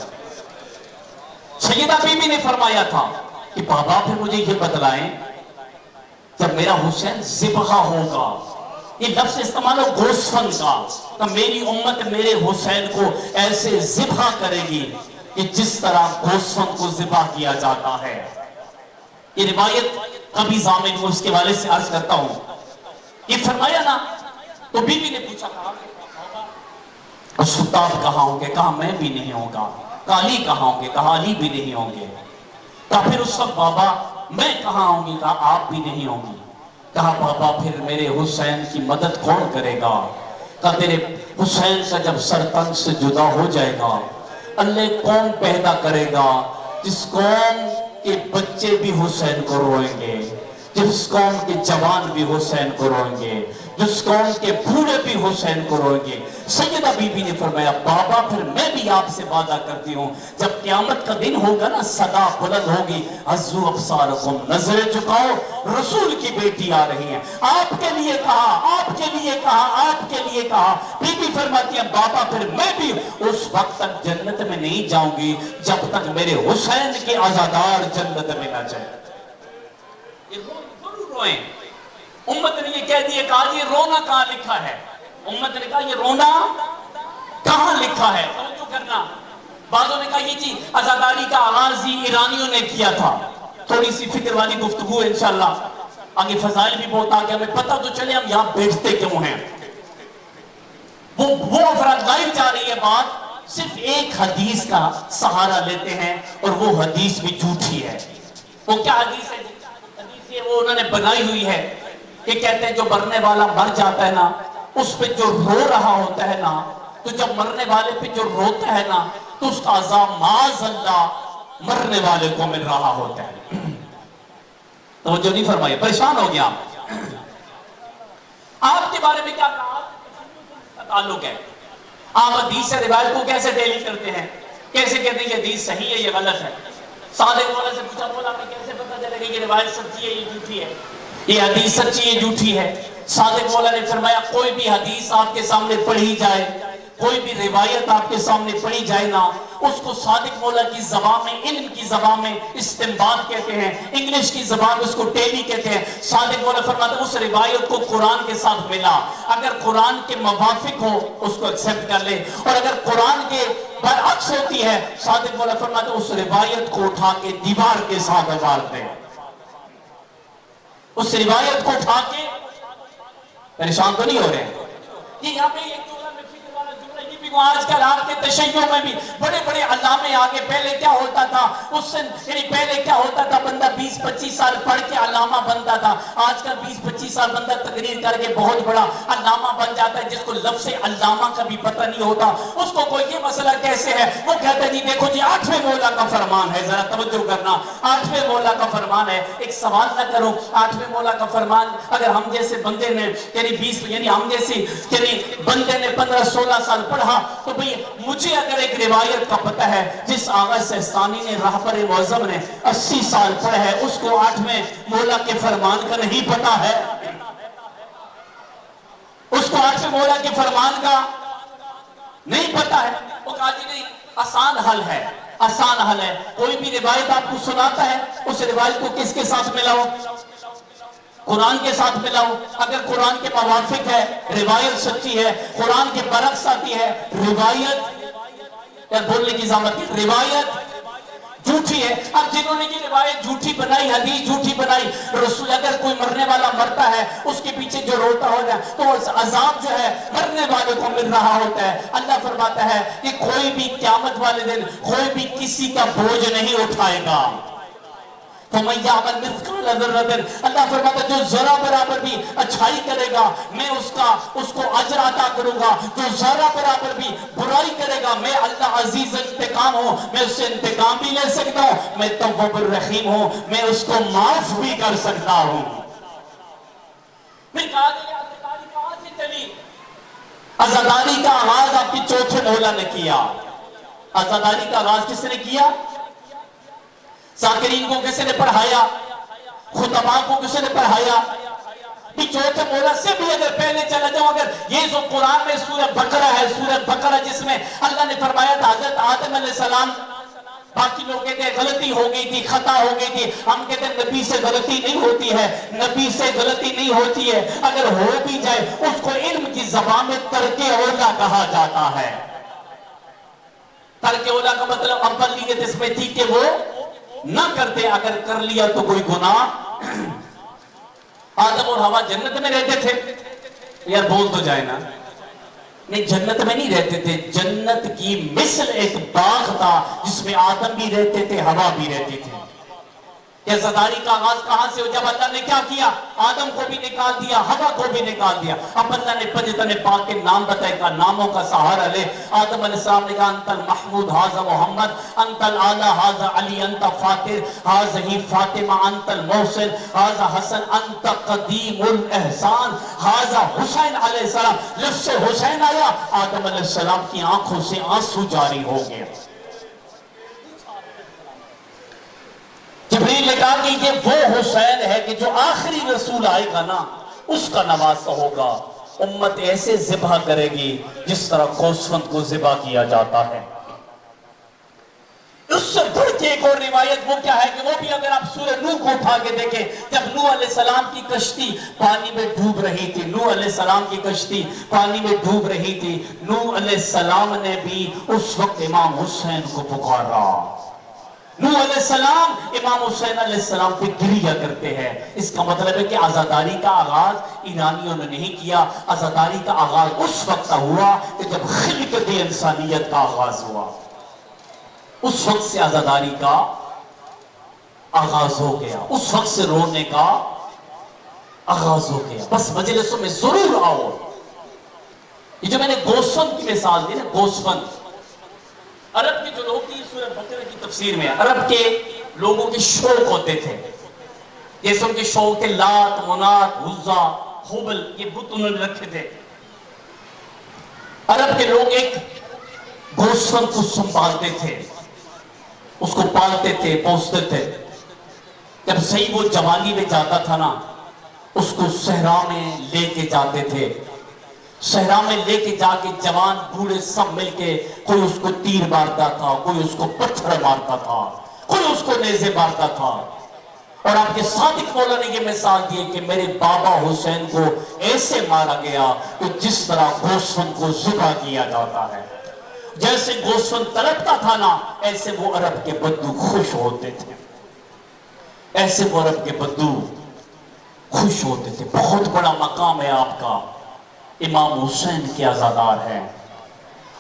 سیدہ بی بی نے فرمایا تھا کہ بابا پھر مجھے یہ بتلائیں جب میرا حسین ذبح ہوگا، یہ لفظ استعمال ہو گوسفند کا، تو میری امت میرے حسین کو ایسے ذبح کرے گی کہ جس طرح گوسفند کو ذبح کیا جاتا ہے. یہ روایت کبھی ضامن کو اس کے والے سے عرض کرتا ہوں. یہ فرمایا نا تو بی بی نے پوچھا کہا سلطان کہاں ہوں گے؟ کہا میں بھی نہیں ہوں گا. کہا علی کہاں ہوں گے؟ کہا علی بھی نہیں ہوں گے. کہا پھر اس وقت بابا میں کہاں ہوں گی؟ کہا آپ بھی نہیں ہوں گی. کہا بابا پھر میرے حسین کی مدد کون کرے گا؟ کہا تیرے حسین کا جب سر تن سے جدا ہو جائے گا اللہ کون پیدا کرے گا جس قوم کہ بچے بھی حسین کو روئیں گے، جس قوم کے جوان بھی حسین کو روئیں گے، جس قوم کے بوڑھے بھی حسین کو روئیں گے. سیدہ بی بی نے فرمایا بابا پھر میں بھی آپ سے وعدہ کرتی ہوں جب قیامت کا دن ہوگا نا صدا بلند ہوگی عزو ابصارکم، نظریں جھکاؤ رسول کی بیٹی آ رہی ہیں. آپ کے لیے کہا، آپ کے لیے کہا، آپ کے لیے کہا. بی بی فرماتی ہیں بابا پھر میں بھی اس وقت تک جنت میں نہیں جاؤں گی جب تک میرے حسین کے عزادار جنت میں نہ جائیں. یہ ضرور روئیں. امت نے یہ کہہ دیا کہا یہ رونا کہاں لکھا ہے؟ امت نے کہا یہ رونا کہاں لکھا ہے؟ توجہ کرنا. بعضوں نے کہا یہ جی عزاداری کا آغاز ہی ایرانیوں نے کیا تھا. تھوڑی سی فکر والی گفتگو ہے انشاءاللہ. آگے فضائل بھی بہت آگے ہمیں پتہ تو چلے ہم یہاں بیٹھتے کیوں ہیں. وہ افراد لائیو جا رہی ہے بات صرف ایک حدیث کا سہارا لیتے ہیں اور وہ حدیث بھی جھوٹی ہے. وہ کیا حدیث ہے؟ حدیث یہ وہ انہوں نے بنائی ہوئی ہے کہ کہتے ہیں جو مرنے والا مر جاتا ہے نا اس پہ جو رو رہا ہوتا ہے نا، تو جب مرنے والے پہ جو روتا ہے نا تو اس کا عذاب معاذ اللہ مرنے والے کو مل رہا ہوتا ہے. توجہ نہیں فرمائی، پریشان ہو گیا. آپ کے بارے میں کیا کہا تعلق ہے؟ آپ حدیث سے روایت کو کیسے ڈیلی کرتے ہیں؟ کیسے کہتے ہیں یہ حدیث صحیح ہے یہ غلط ہے؟ صادق مولا سے پوچھا مولا ہمیں کیسے پتہ چلے گا یہ روایت سچی ہے یہ جھوٹی ہے، یہ حدیث سچی ہے جھوٹی ہے؟ صادق مولا نے فرمایا کوئی بھی حدیث آپ کے سامنے پڑھی جائے کوئی بھی روایت آپ کے سامنے پڑھی جائے نا، اس کو صادق مولا کی زبان میں، علم کی زبان میں استنباط کہتے ہیں، انگلش کی زبان میں اس کو ٹیلی کہتے ہیں۔ صادق مولا فرماتے ہیں اس روایت کو قرآن کے ساتھ ملا، اگر قرآن کے موافق ہو اس کو ایکسپٹ کر لے، اور اگر قرآن کے برعکس ہوتی ہے، صادق مولا فرماتے ہیں اس روایت کو اٹھا کے دیوار کے ساتھ مار دے۔ اس روایت کو اٹھا کے، پریشان تو نہیں ہو رہے ہیں؟ یہ یہاں پہ ایک جملہ میں فکر والا جملہ یہ بھی آج کل آپ کے تشیعوں میں بھی بڑے بڑے علامے آگے، پہلے کیا ہوتا تھا اس سے، یعنی پہلے کیا ہوتا تھا، بندہ 20-25 سال پڑھ کے علامہ بنتا تھا، آج کل 20-25 سال بندہ تقریر کر کے بہت بڑا علامہ بن جاتا ہے، جس کو لفظ علامہ کا بھی پتہ نہیں ہوتا، اس کو کوئی یہ مسئلہ کیسے ہے، وہ کہتا ہے جی دیکھو جی 8ویں مولا کا فرمان ہے، ذرا توجہ کرنا، 8ویں مولا کا فرمان ہے۔ ایک سوال نہ کرو، 8ویں مولا کا فرمان اگر ہم جیسے بندے نے یعنی ہم جیسی بندے نے 15-16 سال پڑھا تو بھئی مجھے اگر ایک روایت کا پتہ ہے جس آغا سہستانی نے، رہبر معظم نے 80 سال پڑھا ہے، اس کو 8ویں مولا کے فرمان کا نہیں پتہ ہے، اس کو 8ویں مولا کے فرمان کا نہیں پتہ ہے، وہ کہا جی نہیں، آسان حل ہے، آسان حل ہے، کوئی بھی روایت آپ کو سناتا ہے، اس روایت کو کس کے ساتھ ملاؤ؟ قرآن کے ساتھ ملاؤ، اگر قرآن کے موافق ہے روایت سچی ہے، قرآن کے برعکس آتی ہے روایت، یا بولنے کی زحمت کی روایت جھوٹی ہے۔ اب جنہوں نے یہ روایت جھوٹی بنائی، حدیث جھوٹی بنائی، رسول اگر کوئی مرنے والا مرتا ہے اس کے پیچھے جو روتا ہو جائے تو عذاب جو ہے مرنے والے کو مل رہا ہوتا ہے۔ اللہ فرماتا ہے کہ کوئی بھی قیامت والے دن کوئی بھی کسی کا بوجھ نہیں اٹھائے گا۔ فَمَنْ يَعْمَلْ مِثْقَالَ ذَرَّةٍ، اللہ فرماتا ہے جو ذرہ برابر بھی اچھائی کرے گا میں اس کو اجر عطا کروں گا، جو ذرہ برابر بھی برائی کرے گا میں اللہ عزیز انتقام ہوں، میں اس سے انتقام بھی لے سکتا ہوں، میں تواب الرحیم ہوں، میں اس کو معاف بھی کر سکتا ہوں۔ میں کہا کہ عزاداری کہاں سے چلی؟ عزاداری کا آغاز آپ کی چوتھے مولا نے کیا۔ عزاداری کا آغاز کس نے کیا؟ ذاکرین کو کسی نے پڑھایا؟ خطباء کو کسی نے پڑھایا؟ چوتھے مولا سے بھی اگر پہلے چلا جاؤں، اگر یہ جو قرآن میں سورہ بقرہ ہے، سورہ بقرہ جس میں اللہ نے فرمایا تھا حضرت آدم علیہ السلام، باقی لوگ کہتے ہیں غلطی ہو گئی تھی، خطا ہو گئی تھی، ہم کہتے ہیں نبی سے غلطی نہیں ہوتی ہے، نبی سے غلطی نہیں ہوتی ہے، اگر ہو بھی جائے اس کو علم کی زبان میں ترک اولا کہا جاتا ہے۔ ترک اولا کا مطلب اول نیت اس میں تھی کہ وہ نہ کرتے، اگر کر لیا تو کوئی گناہ۔ آدم اور حوا جنت میں رہتے تھے، یار بول تو جائے نا، نہیں جنت میں نہیں رہتے تھے، جنت کی مثل ایک باغ تھا جس میں آدم بھی رہتے تھے، حوا بھی رہتی تھے۔ یہ عزاداری کا آغاز کہاں سے ہو؟ جب اللہ نے کیا کیا؟ آدم کو بھی نکال دیا، حوا کو بھی نکال دیا، اب اللہ نے پنجتن پاک کے نام بتائے، کہا ناموں کا سہارا لے۔ آدم علیہ السلام نے کہا انت المحمود ھذا محمد، انت الاعلی ھذا علی، انت فاطر ھذہ فاطمہ، انت المحسن ھذا حسن، انت قدیم الاحسان ھذا حسین علیہ السلام۔ لفظ حسین آیا، آدم علیہ السلام کی آنکھوں سے آنسو جاری ہو گیا۔ جبریل نے کہا کہ یہ وہ حسین ہے کہ جو آخری رسول آئے گا نا اس کا نواسہ ہوگا، امت ایسے ذبح کرے گی جس طرح گوسفند کو ذبح کیا جاتا ہے۔ اس سے بڑھ کے ایک اور روایت وہ کیا ہے کہ وہ بھی اگر آپ سورہ نوح کو اٹھا کے دیکھیں، جب نوح علیہ السلام کی کشتی پانی میں ڈوب رہی تھی، نوح علیہ السلام کی کشتی پانی میں ڈوب رہی تھی، نوح علیہ السلام نے بھی اس وقت امام حسین کو پکارا۔ نوح علیہ السلام امام حسین علیہ السلام پہ گریہ کرتے ہیں۔ اس کا مطلب ہے کہ عزاداری کا آغاز ایرانیوں نے نہیں کیا، عزاداری کا آغاز اس وقت ہوا کہ جب خلقت انسانیت کا آغاز ہوا، اس وقت سے عزاداری کا آغاز ہو گیا، اس وقت سے رونے کا آغاز ہو گیا۔ بس مجلسوں میں ضرور آؤ۔ یہ جو میں نے گوسفند کی مثال دی نا، گوسفند، عرب کے جو لوگ تھی سورہ بقرہ کی تفسیر میں، عرب کے لوگوں کے شوق ہوتے تھے، جیسے ان کے شوق تھے لات، منات، عزا، حبل، یہ بت انہوں نے رکھے تھے۔ عرب کے لوگ ایک گوسفند کو سنبھالتے تھے، اس کو پالتے تھے، پوستے تھے۔ جب صحیح وہ جوانی میں جاتا تھا نا، اس کو صحرا میں لے کے جاتے تھے، صحرا میں لے کے جا کے جوان بوڑھے سب مل کے کوئی اس کو تیر مارتا تھا، کوئی اس کو پتھر مارتا تھا، کوئی اس کو نیزے مارتا تھا۔ اور آپ کے صادق مولا نے یہ مثال دی کہ میرے بابا حسین کو ایسے مارا گیا کہ جس طرح گوسفند کو ذبح کیا جاتا ہے، جیسے گوسفند تڑپتا تھا نا، ایسے وہ عرب کے بدو خوش ہوتے تھے، ایسے وہ عرب کے بدو خوش ہوتے تھے۔ بہت بڑا مقام ہے آپ کا، امام حسین کے عزادار ہیں۔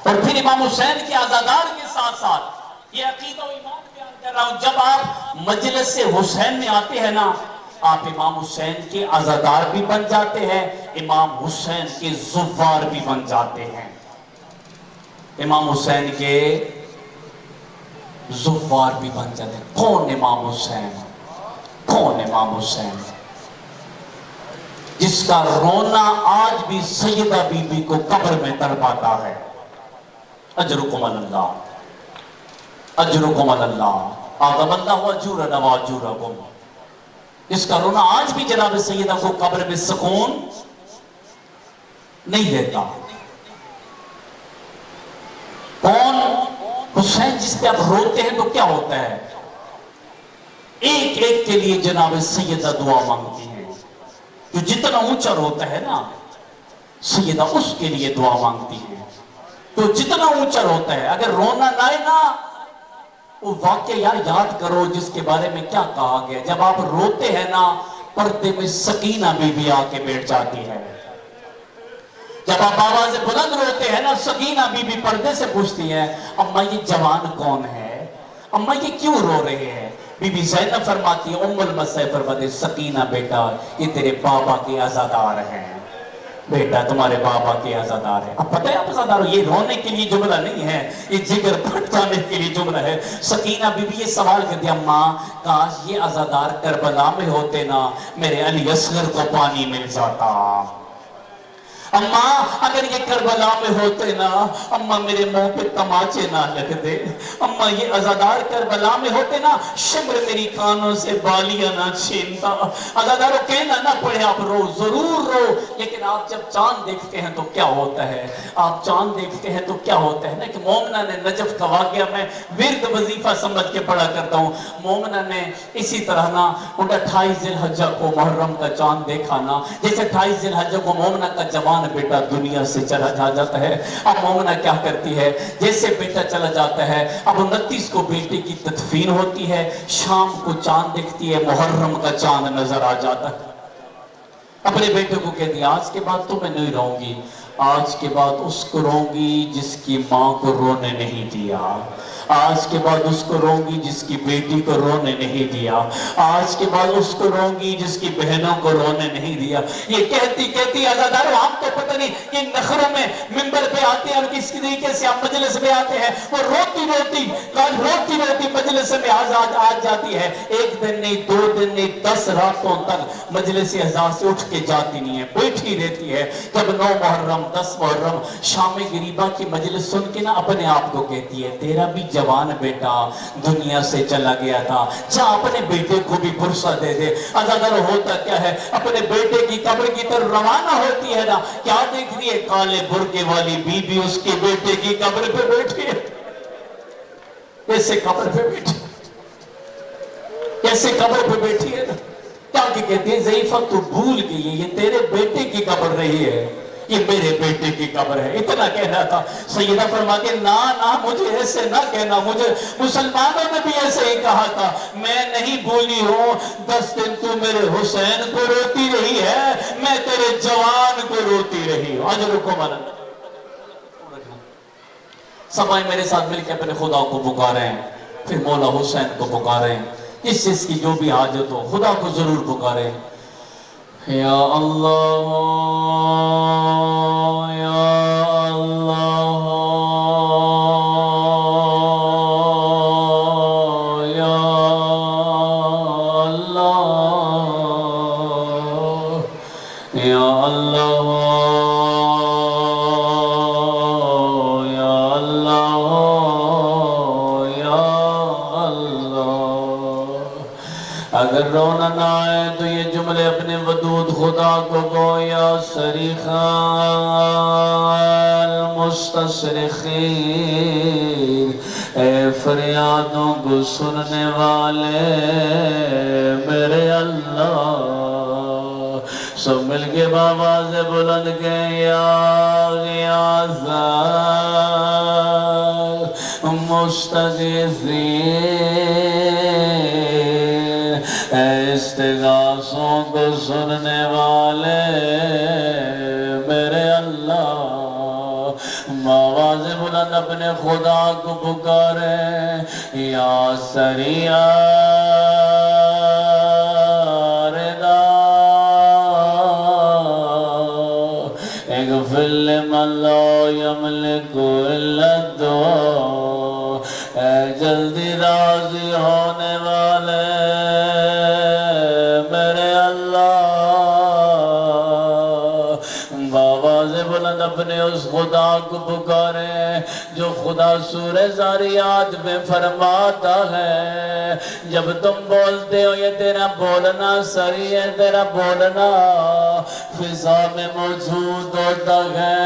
اور پھر امام حسین کے عزادار کے ساتھ ساتھ یہ عقیدہ و ایمان بیان کر رہا ہوں، جب آپ مجلس حسین میں آتے ہیں نا، آپ امام حسین کے عزادار بھی بن جاتے ہیں، امام حسین کے زوار بھی بن جاتے ہیں۔ امام حسین کے زوار بھی بن جاتے ہیں۔ کون امام حسین؟ کون امام حسین؟ جس کا رونا آج بھی سیدہ بی بی کو قبر میں تڑپاتا ہے۔ اجرکم اللہ، اجرکم اللہ، آدم اللہ اجورنا واجورکم۔ جس کا رونا آج بھی جناب سیدہ کو قبر میں سکون نہیں دیتا۔ کون حسین جس پہ آپ روتے ہیں تو کیا ہوتا ہے؟ ایک ایک کے لیے جناب سیدہ دعا مانگتی ہیں۔ جو جتنا اونچا روتا ہے نا، سیدہ اس کے لیے دعا مانگتی ہے۔ تو جتنا اونچا روتا ہے، اگر رونا نہ آئے نا، وہ واقعہ یاد کرو جس کے بارے میں کیا کہا گیا۔ جب آپ روتے ہیں نا، پردے میں سکینہ بی بی آ کے بیٹھ جاتی ہے۔ جب آپ آواز بلند روتے ہیں نا، سکینہ بی بی پردے سے پوچھتی ہے، اماں یہ جوان کون ہے؟ اماں یہ کیوں رو رہے ہیں؟ بی بی زینب فرماتی ہے، ام المسیح فرماتی ہے، سکینہ بیٹا یہ تیرے بابا کے عزادار ہیں، بیٹا تمہارے بابا کے عزادار ہیں۔ اب پتہ ہے آپ عزادار ہو، یہ رونے کے لیے جملہ نہیں ہے، یہ جگر پھٹ جانے کے لیے جملہ ہے۔ سکینہ بی بی یہ سوال کرتی ہے، اماں کاش یہ عزادار کربلا میں ہوتے نا، میرے علی اصغر کو پانی مل جاتا۔ اماں اگر یہ کربلا میں ہوتے نا، اماں میرے منہ پہ تماچے نہ لگ دے۔ اماں یہ عزادار کربلا میں ہوتے نا، شمر میری کانوں سے بالیاں نہ چھینتا۔ عزاداروں کہنا نہ پڑے، آپ رو ضرور رو، لیکن آپ جب چاند دیکھتے ہیں تو کیا ہوتا ہے؟ آپ چاند دیکھتے ہیں تو کیا ہوتا ہے نا کہ مومنہ نے نجف کا واقعہ میں ورد وظیفہ سمجھ کے پڑھا کرتا ہوں۔ مومنہ نے اسی طرح نا 28 ذی الحجہ کو محرم کا چاند دیکھا نا، جیسے 28 ذی الحجہ کو مومنہ کا جوان بیٹا دنیا سے چلا جاتا ہے۔ اب مومنہ کیا کرتی ہے؟ جیسے بیٹا چلا جاتا ہے، اب 29 کو بیٹے کی تدفین ہوتی ہے، شام کو چاند دیکھتی ہے، محرم کا چاند نظر آ جاتا ہے۔ اپنے بیٹے کو کہتی ہے، آج کے بعد تو میں نہیں رہوں گی، آج کے بعد اس کو رہوں گی جس کی ماں کو رونے نہیں دیا، آج کے بعد اس کو رہوں گی جس کی بیٹی کو رونے نہیں دیا، آج کے بعد اس کو رہوں گی جس کی بہنوں کو رونے نہیں دیا۔ یہ کہتی عزاداروں ہم تو پتہ نہیں کہ نخروں میں منبر پہ آتے ہیں اور کس طریقے سے آپ مجلس میں آتے ہیں، وہ روتی روتی مجلس میں آ جاتی ہے۔ ایک دن نہیں، 2 دن نہیں، 10 راتوں تک مجلس عزا سے اٹھ کے جاتی نہیں ہے، بیٹھی رہتی ہے۔ جب 9 محرم 10 محرم شام غریبہ کی مجلس سن کے نا اپنے آپ کو کہتی ہے، تیرا بھی جوان بیٹا دنیا سے چلا گیا تھا، جا اپنے بیٹے کو بھی پرسہ دے دے۔ عزادار ہوتا کیا ہے؟ اپنے بیٹے کی قبر کی طرف روانہ ہوتی ہے نا، کیا دیکھ رہی ہے؟ کالے برقعے والی بی بی اس کے بیٹے کی قبر پہ بیٹھی ہے۔ کیسے قبر پہ بیٹھی، کیسے قبر پہ بیٹھی ہے نا، کیا کہتی ہے؟ ضعیفہ تو بھول گئی ہے، یہ تیرے بیٹے کی قبر رہی ہے، یہ میرے بیٹے کی قبر ہے۔ اتنا کہنا تھا۔ سیدہ فرماتی ہے، نا مجھے ایسے نہ کہنا، مجھے مسلمانوں نے بھی ایسے ہی کہا تھا، میں نہیں بھولی ہوں، 10 دن تو میرے حسین کو روتی رہی ہے، میں تیرے جوان کو روتی رہی ہوں۔ اجرکم اللہ۔ سبائے میرے ساتھ مل کے اپنے خدا کو پکاریں، پھر مولا حسین کو پکاریں، اس چیز کی جو بھی حاجت ہو خدا کو ضرور پکاریں۔ یا اللہ یا اللہ یا اللہ یا اللہ یا اللہ یا اللہ۔ اگر رونا نہ ہے تو یہ جملے اپنے ودود خدا کو گو یا صریخان مستصرخین، اے فریادوں کو سننے والے میرے اللہ، سب مل کے آواز بلند کے یا غیاث مستغیثین، اے استغاثوں کو سننے والے میرے اللہ، آواز بلند اپنے خدا کو پکارے یا سریع رضا اغفر لمن لا یملک الا الدعاء، اے جلدی راضی ہونے والے میرے اللہ، آواز بلند اپنے اس خدا کو پکارے جو خدا سورہ زاریات میں فرماتا ہے جب تم بولتے ہو یہ تیرا بولنا سری ہے، تیرا بولنا فضا میں موجود ہوتا ہے،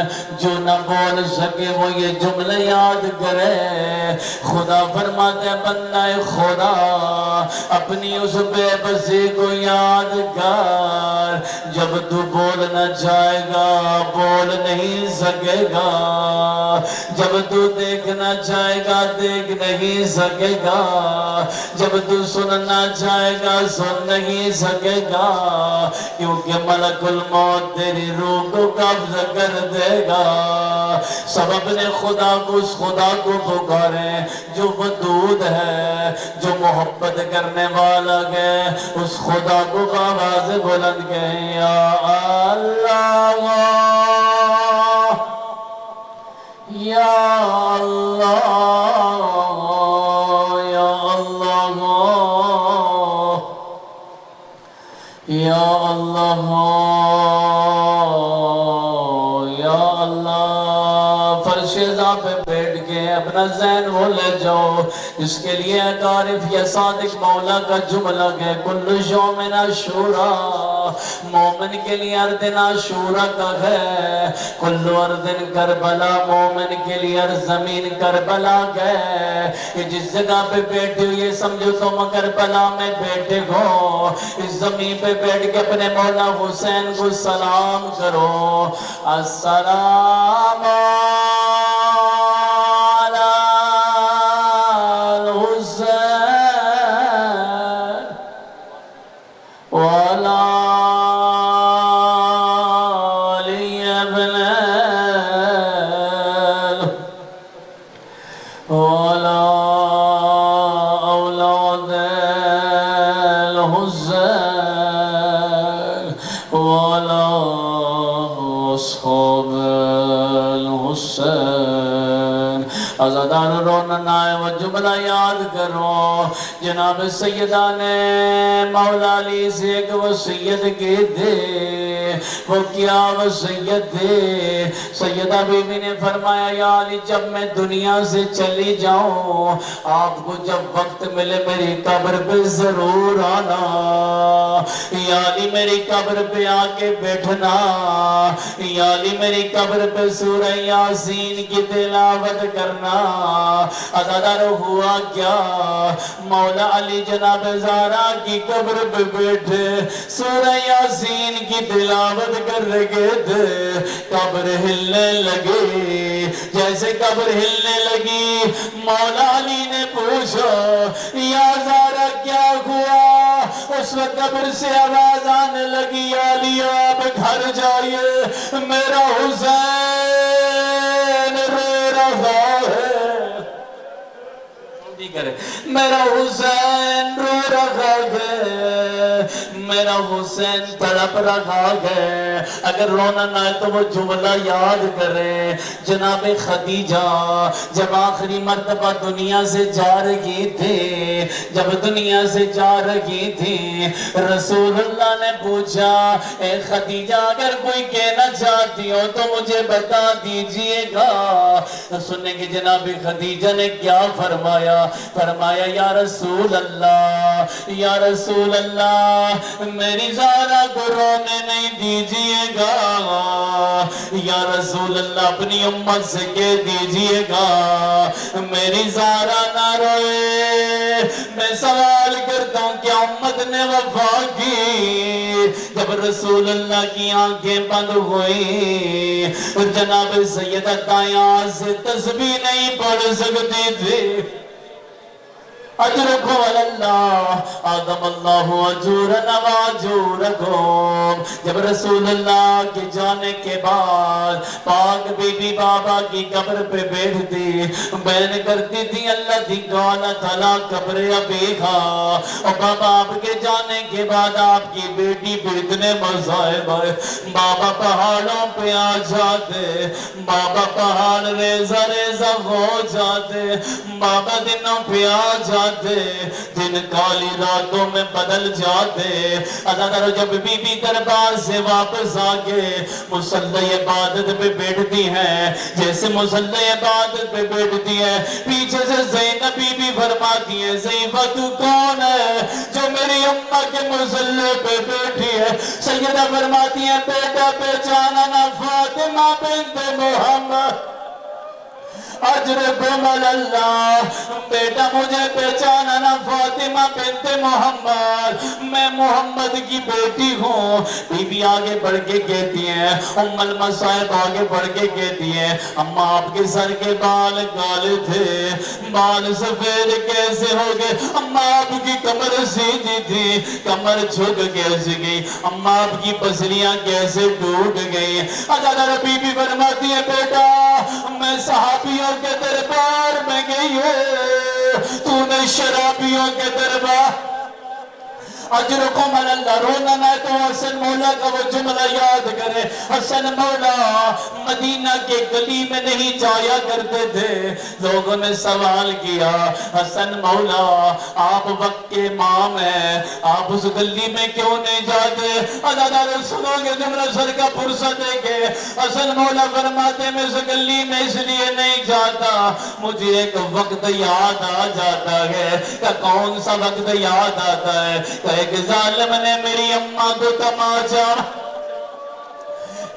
جو نہ بول سکے وہ یہ جملے یاد کرے۔ خدا فرماتے ہیں بندہ خدا اپنی اس بے بسی کو یاد کر، جب تو بولنا چاہے گا بول نہیں سکے گا، جب تو دیکھنا چاہے گا دیکھ نہیں سکے گا، جب تو سننا چاہے گا سن نہیں سکے گا، کیونکہ ملک الموت تیری روح کو قبض کر دے گا۔ سب اپنے خدا کو اس خدا کو پکارے جو ودود ہے، جو محبت کرنے والا ہے، اس خدا کو آواز بلند کہیں یا اللہ یا اللہ یا اللہ یا اللہ یا اللہ۔ فرش ازاں پہ بیٹھ کے اپنا ذہن وہ لے جاؤ، اس کے لیے عارف یا صادق مولا کا جملہ ہے کل یوم عاشورا، مومن کے لیے ہر دن عاشورا کا ہے، کل ارض کربلا، مومن کے لیے ہر زمین کربلا ہے۔ کہ جس جگہ پہ بیٹھے ہو یہ سمجھو تم کربلا میں بیٹھے ہو، اس زمین پہ بیٹھ کے اپنے مولا حسین کو سلام کرو، السلام ازادار رونن آئے وہ جملہ یاد کرو، جناب سیدہ نے مولا علی سے ایک وصیت کی دے، وہ کیا وصیت دے؟ سیدہ بی بی نے فرمایا یا علی جب میں دنیا سے چلی جاؤں آپ کو جب وقت ملے میری قبر پہ ضرور آنا، یا علی میری قبر پہ آ کے بیٹھنا، یا علی میری قبر پہ سورہ یاسین کی تلاوت کرنا۔ عزادار ہوا کیا؟ مولا علی جناب زہرا کی قبر پہ بیٹھے سورہ یاسین کی تلاوت کر رہے تھے، قبر ہلنے لگی، جیسے قبر ہلنے لگی مولا علی نے پوچھا یا زہرا کیا ہوا؟ اس وقت قبر سے آواز آنے لگی یا علی آپ گھر جائیے، میرا حسین رو رہا ہے، میرا حسین رو رہا ہے، میرا حسین تڑپ رہا ہے۔ اگر رونا نہ ہے تو وہ جملہ یاد کرے، جناب خدیجہ جب آخری مرتبہ دنیا سے جا رہی تھی، جب دنیا سے جا رہی تھی رسول اللہ نے پوچھا اے خدیجہ اگر کوئی کہنا چاہتی ہو تو مجھے بتا دیجئے گا۔ سننے کی جناب خدیجہ نے کیا فرمایا؟ فرمایا یا رسول اللہ میری زارا کو رونے نہیں دیجئے گا، یا رسول اللہ اپنی امت سے کہہ دیجئے گا میری زارا نہ روئے۔ میں سوال کرتا ہوں کیا امت نے وفا کی؟ جب رسول اللہ کی آنکھیں بند ہوئی جناب سیدہ دائیں سے تسبیح نہیں پڑھ سکتی تھی۔ اجرکم اللہ آدم اللہ اجورنا واجورکم۔ جب رسول اللہ کے جانے کے بعد پاک بی بی بابا کی قبر پہ بیٹھتی بیان کرتی تھی اللہ دی گانا تھلا قبر ابیخا، اور بابا آپ کے جانے کے بعد آپ کی بیٹی پہ اتنے مصائب آئے، بابا پہاڑوں پہ آ جاتے، بابا پہاڑ ریزہ ریزہ ہو جاتے، بابا دنوں پہ آ جاتے، دن کالی راتوں میں بدل جاتے۔ ادھر جب بی بی دربار سے واپس آگے مصلی عبادت پہ بیٹھتی ہیں، جیسے مصلی عبادت پہ بیٹھتی ہیں پیچھے سے زینب بی بی فرماتی ہیں زیفہ تو کون ہے جو میری اممہ کے مصلی پہ بیٹھی ہے؟ سیدہ فرماتی ہیں بیٹا پہچانا نہ فاطمہ بنت محمد اجرکم اللہ، بیٹا مجھے پہچانا نہ فاطمہ بنت محمد، میں محمد کی بیٹی ہوں۔ بی بی آگے بڑھ کے کہتی ہیں، ام المصائب آگے بڑھ کے کہتی ہیں اماں آپ کے سر کے بال کالے تھے، بال سفید کیسے ہو گئے؟ اماں آپ کی کمر سیدھی تھی، کمر جھک کیسے گئی؟ اماں آپ کی پسلیاں کیسے ٹوٹ گئی؟ اجادر بی بی فرماتی ہے بیٹا میں صحابیوں کے دربار میں گئی ہے، تو نے شرابیوں کے دربار۔ اجرکم اللہ، رونا نہ تو حسن مولا کا وہ جملہ یاد کرے۔ حسن مولا مدینہ کے گلی میں نہیں جایا کرتے تھے، لوگوں نے سوال کیا حسن مولا آپ وقت کے امام ہیں، آپ اس گلی میں کیوں نہیں جاتے؟ ادادار سنو گے جملہ سر کا فرصت ہے کہ حسن مولا فرماتے میں اس گلی میں اس لیے نہیں جاتا، مجھے ایک وقت یاد آ جاتا ہے۔ کہ کون سا وقت یاد آتا ہے؟ کہ ایک ظالم نے میری اماں کو تماچا،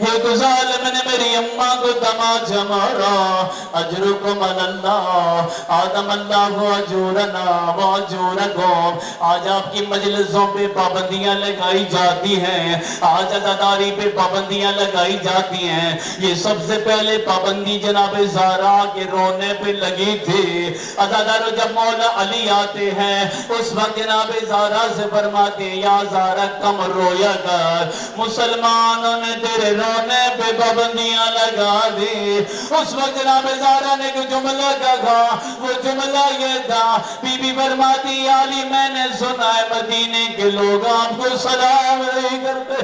ایک ظالم نے میری اماں کو تماچا مارا۔ اجرکم اللہ آدم اللہ اجورنا واجورکم۔ آج آپ کی مجلسوں پہ پابندیاں لگائی جاتی ہیں، آج عزاداری پہ پابندیاں لگائی جاتی ہیں۔ یہ سب سے پہلے پابندی جناب زہرا کے رونے پہ لگی تھی۔ عزادارو جب مولا علی آتے ہیں اس وقت جناب زہرا سے فرماتے ہیں یا زہرا کم رویا کر، مسلمانوں نے تیرے رونے پہ پابندیاں لگا دی۔ اس وقت جناب زہرا نے جو جملہ کہا وہ جملہ یہ تھا، بی بی فرماتی علی میں نے سنا ہے مدینے کے لوگ آپ کو سلام نہیں کرتے،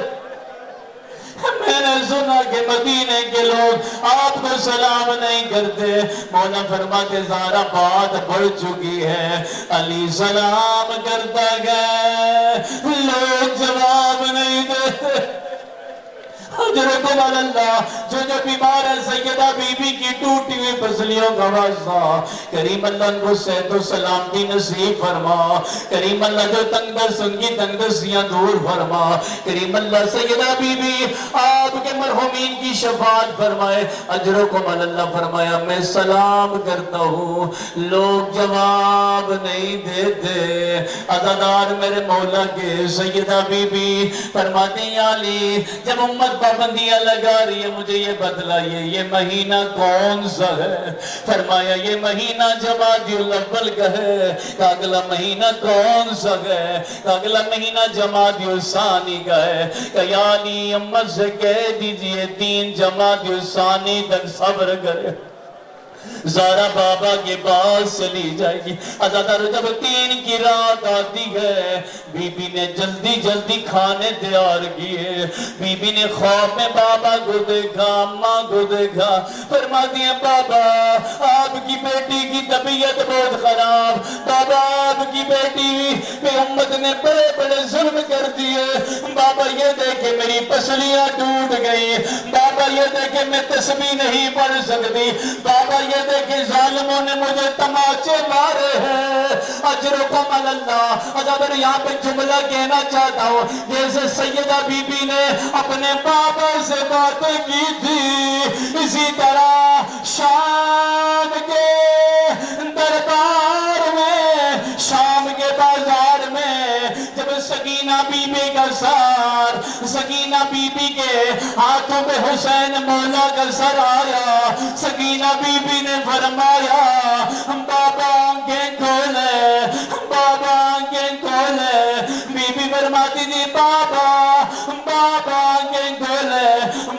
میں نے سنا کہ مدینے کے لوگ آپ کو سلام نہیں کرتے۔ مولا فرماتے زہرا بات بڑھ چکی ہے، علی سلام کرتا گئے لوگ جواب نہیں دیتے۔ اجرکم اللہ، جو بیمار ہے سیدہ بی بی کی ٹوٹی ہوئی پسلیوں کا واسطہ کریم اللہ ان کو صحت و سلامتی نصیب فرما، کریم اللہ جو تنگ دست ان کی تنگ دستیاں دور فرما، کریم اللہ سیدہ بی بی آپ کے مرحومین کی شفاعت فرمائے۔ اجرکم اللہ فرمایا میں سلام کرتا ہوں لوگ جواب نہیں دیتے۔ عزادار میرے مولا کے سیدہ بی بی فرماتے ہیں یا علی جب امت پابندیاں لگا رہی ہے مجھے یہ بتلائیے یہ مہینہ کون سا ہے؟ فرمایا یہ مہینہ جمادی الاول کا ہے۔ کہ اگلا مہینہ کون سا ہے؟ کہ اگلا مہینہ جمادی الثانی کا ہے۔ کہ یعنی امت سے کہہ دیجئے 3 جمادی الثانی تک صبر کرے، زہرا بابا کے پاس چلی جائے گی۔ عزادار جب 3 کی رات آتی ہے بی بی نے جلدی جلدی کھانے تیار کیے، بی بی نے خواب میں بابا کو دیکھا، اماں کو دیکھا، فرماتی ہیں بابا آپ کی بیٹی کی طبیعت بہت خراب، بابا آپ کی بیٹی پہ امت نے بڑے بڑے ظلم کر دیے، بابا یہ دیکھے میری پسلیاں ٹوٹ گئی، بابا بابا یہ دیکھیں میں تسبیح نہیں پڑھ سکتی، بابا یہ دیکھیں ظالموں نے مجھے تماچے مارے ہیں، اجرکم علی اللہ۔ اگر یہاں پہ جملہ کہنا چاہتا ہوں، جیسے سیدہ بی بی نے اپنے بابا سے باتیں کی تھی، اسی طرح شام کے دربار میں، شام کے بازار میں جب سکینہ بی بی کا سار، سکینہ بی بی کے ہاتھوں میں حسین مولا کا سر آیا، سکینہ بی بی نے فرمایا بابا آنکھیں کھولے، بابا آنکھیں کھولے۔ بی بی فرماتی تھی بابا آنکھیں کھولے۔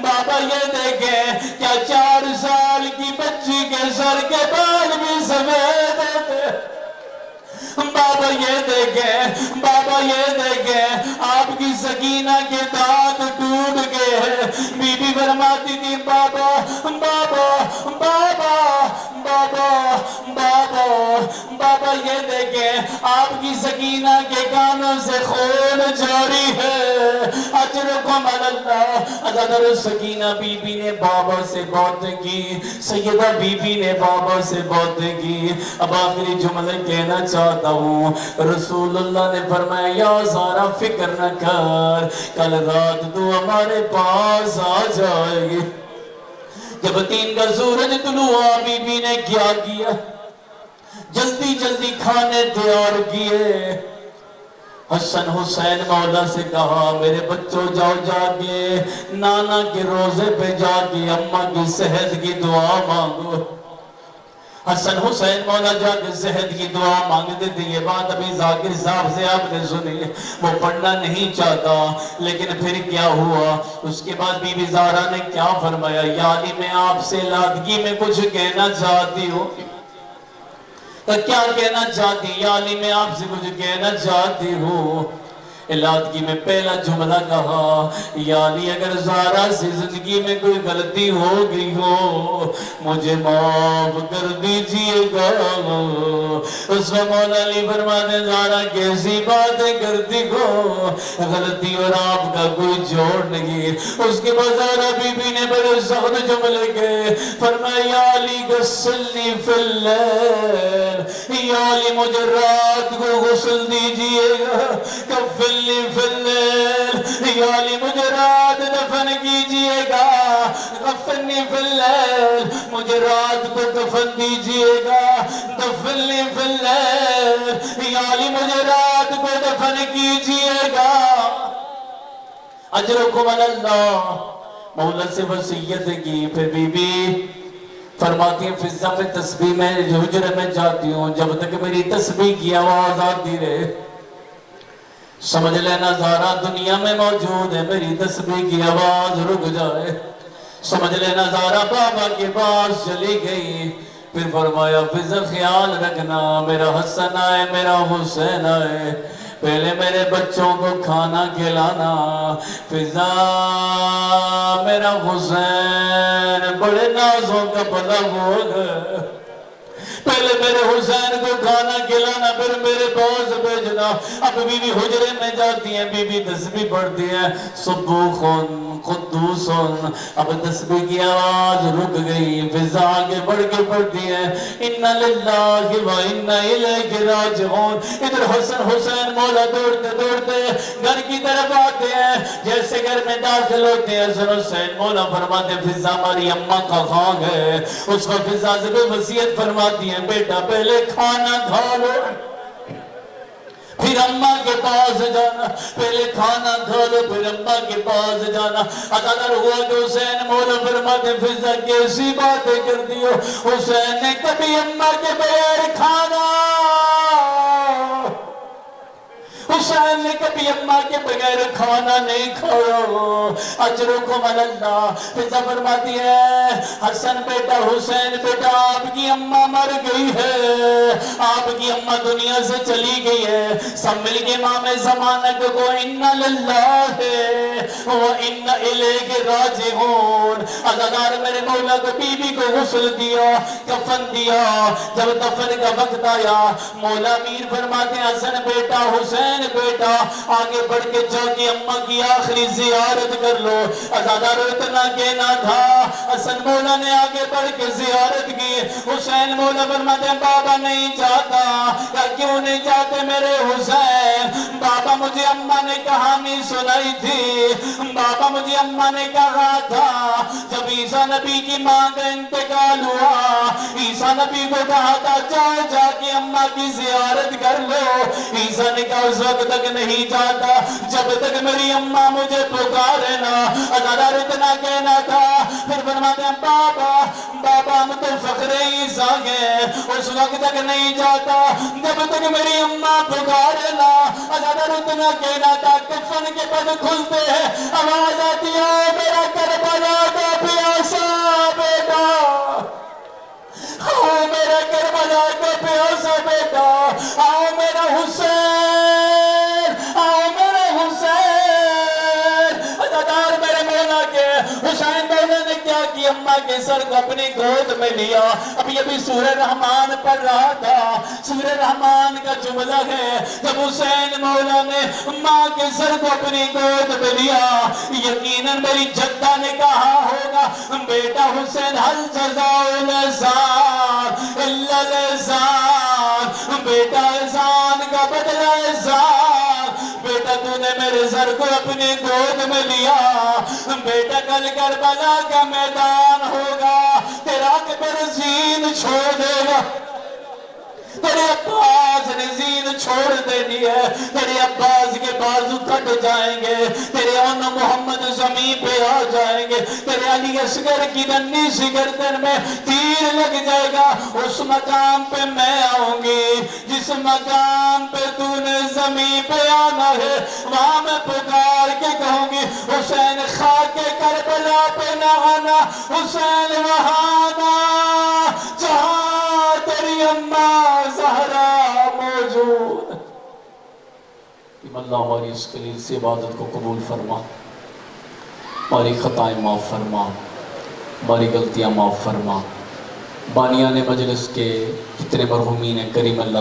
بابا یہ دیکھیں کیا 4 سال کی بچی کے سر کے بال بھی سفید ہوتے؟ بابا یہ دیکھیں آپ کی سکینہ کے دانت ٹوٹ گئے۔ بی بی فرماتی تھی بابا یہ دیکھیں آپ کی سکینہ کے کانوں سے خون جاری ہے، اجرکم علی اللہ۔ اگر سکینہ بی بی نے بابا سے باتیں کی، سیدہ بی بی نے بابا سے باتیں کی۔ اب آخری جملے کہنا چاہتا ہوں، رسول اللہ نے فرمایا یا زارا فکر نہ کر، کل رات تو ہمارے پاس آ جائے گی۔ جب 3 کا سورج طلوع ہوا، بی بی نے کیا کیا؟ جلدی جلدی کھانے تیار کیے۔ حسن حسین مولا سے کہا میرے بچوں جاؤ جا کے نانا کے روزے پہ جا کے اماں کی صحت کی دعا مانگو۔ حسن حسین مولا جا کے صحت کی دعا مانگتے تھے۔ یہ بات ابھی ذاکر صاحب سے آپ نے سنی، وہ پڑھنا نہیں چاہتا، لیکن پھر کیا ہوا؟ اس کے بعد بی بی زہرا نے کیا فرمایا؟ یا علی میں آپ سے لادگی میں کچھ کہنا چاہتی ہوں۔ کیا کہنا چاہتی؟ یا علی میں آپ سے کچھ کہنا چاہتی ہوں۔ لادگی میں پہلا جملہ کہا یا علی اگر زہرا سے زندگی میں کوئی غلطی ہو گئی ہو مجھے معاف کر دیجئے گا۔ اس میں مولا علی فرماتے ہیں زہرا کیسی باتیں کرتی ہو، غلطی اور آپ کا کوئی جوڑ نہیں۔ اس کے بعد زہرا بی بی نے بڑے سخت جملے کہے، فرمایا یا علی غسلنی فی اللیل، یا علی مجھے رات کو غسل دیجئے گا، کفل فی اللیل، یا علی مجھے رات دفن کیجئے گا، کفنی فی اللیل، مجھے رات کو دفن دیجئے گا، دفنی فی اللیل، یا علی مجھے رات کو دفن کیجئے گا۔ اجرکم علی اللہ۔ مولا سے وصیت کی۔ پھر بی بی فرماتی ہیں فضا میں تسبیح میں حجرے میں جاتی ہوں جب تک میری تسبیح کی آواز آتی رہے، سمجھ لینا زہرا دنیا میں موجود ہے، میری تسبیح کی آواز رک جائے۔ سمجھ لینا زہرا بابا کے پاس چلی گئی۔ پھر فرمایا فضا خیال رکھنا میرا حسن آئے میرا حسین آئے، پہلے میرے بچوں کو کھانا کھلانا۔ فضا میرا حسین بڑے نازوں کا بلا ہوگا، پہلے میرے حسین کو کھانا کھلانا پھر میرے پاس بھیجنا۔ اب بی بی حجرے میں جاتی ہیں، بی بی تسبیح پڑھتی ہے سبوخن قدوسن۔ اب تسبیح کی آواز رک گئی، فضا آگے بڑھ کے پڑھتی ہے اِنَّ لِلَّهِ وَإِنَّ إِلَيْهِ رَاجِعُونَ۔ ادھر حسین مولا دوڑتے دوڑتے گھر کی طرف آتے ہیں، جیسے گھر میں داخل ہوتے ہیں حسین مولا فرماتے ہیں فضا ہماری اماں کا خاک ہے۔ اس کو فضا سے بھی وصیت فرماتی ہیں بیٹا پہلے کھانا کھا لو پھر اماں کے پاس جانا، پہلے کھانا کھا لو پھر اماں کے پاس جانا۔ اگر ہوا کہ حسین مولا فرماتے فضا کیسی باتیں کرتی ہو، حسین نے کبھی اماں کے بغیر کھانا، حسین نے کبھی اماں کے بغیر کھانا نہیں کھایا۔ اجرکم علی اللہ۔ فضا فرماتی ہے حسن بیٹا حسین بیٹا آپ کی اماں مر گئی ہے، آپ کی اماں دنیا سے چلی گئی ہے۔ سب مل کے امام زمانہ کو اِنَّ لِلَّهِ وَإِنَّ إِلَيْهِ رَاجِعُونَ۔ عزادار میرے مولا کو بی بی کو غسل دیا، کفن دیا، جب دفن کا وقت آیا مولا میر فرماتے ہیں حسن بیٹا، حسین بیٹا آگے بڑھ کے جا کے اماں کی آخری زیارت کر لو۔ عزادار اتنا کہنا تھا، حسن مولا نے آگے بڑھ کے زیارت کی، حسین مولا فرماتے ہیں بابا نہیں جاتا۔ کیوں نہیں جاتے میرے حسین؟ بابا مجھے اماں نے کہانی سنائی تھی، بابا مجھے اماں نے کہا تھا جب عیسیٰ نبی کی ماں کا انتقال ہوا، عیسیٰ نبی کو کہا تھا جاؤ جا کے اماں کی زیارت کر لو۔ عیسیٰ نے کہا اس وقت تک نہیں جاتا جب تک میری اماں مجھے پکارے نا۔ عزادار اتنا کہنا تھا، پھر فرماتے ہیں بابا بابا ہم تو فخر عیسیٰ ہیں، اس وقت تک نہیں جاتا جب تک میری اماں پکارے نا۔ عزادار اتنا کہنا تھا، کفن کے بد کھلتے ہیں، آواز آتی ہے میرا کربلا کا پیاسا بیٹا، آؤ میرا کربلا کا پیاسا بیٹا، آؤ میرا حسین، آؤ میرا حسین۔ عزادار میرے مولا کے حسین مولا نے کیا کی؟ اماں کے سر کو اپنی گود میں لیا۔ ابھی سورہ رحمان پڑھ رہا تھا، سورہ رحمان کا جملہ ہے جب حسین مولا نے ماں کے سر کو اپنی گود میں لیا، یقیناً میری جدہ نے کہا ہوگا بیٹا حسین حل جزاء الاحسان الا الاحسان، بیٹا احسان کا بدلہ احسان، بیٹا تو نے میرے سر کو اپنی گود میں لیا، بیٹا کل کربلا کا میدان ہوگا، تیرا اکبر زین چھوڑ دے گا، تیرے عباس نے زین چھوڑ دینی ہے، تیرے عباس کے بازو کٹ جائیں گے، تیرے ان محمد زمین پہ آ جائیں گے، تیرے علی اصغر کی ننھی سی گردن میں تیر لگ جائے گا۔ اس مقام پہ میں آؤں گی جس مقام پہ تو نے زمین پہ آنا ہے، وہاں میں پکار کے کہوں گی حسین خاک کربلا پہ نہ آنا، حسین وہاں آنا جہاں تیری اماں زہرا موجود۔ اللہ ہماری اس قلیل سے عبادت کو قبول فرما، ہماری خطائیں معاف فرما، ہماری غلطیاں معاف فرما۔ بانیان مجلس کے جتنے مرحومین ہیں کریم اللہ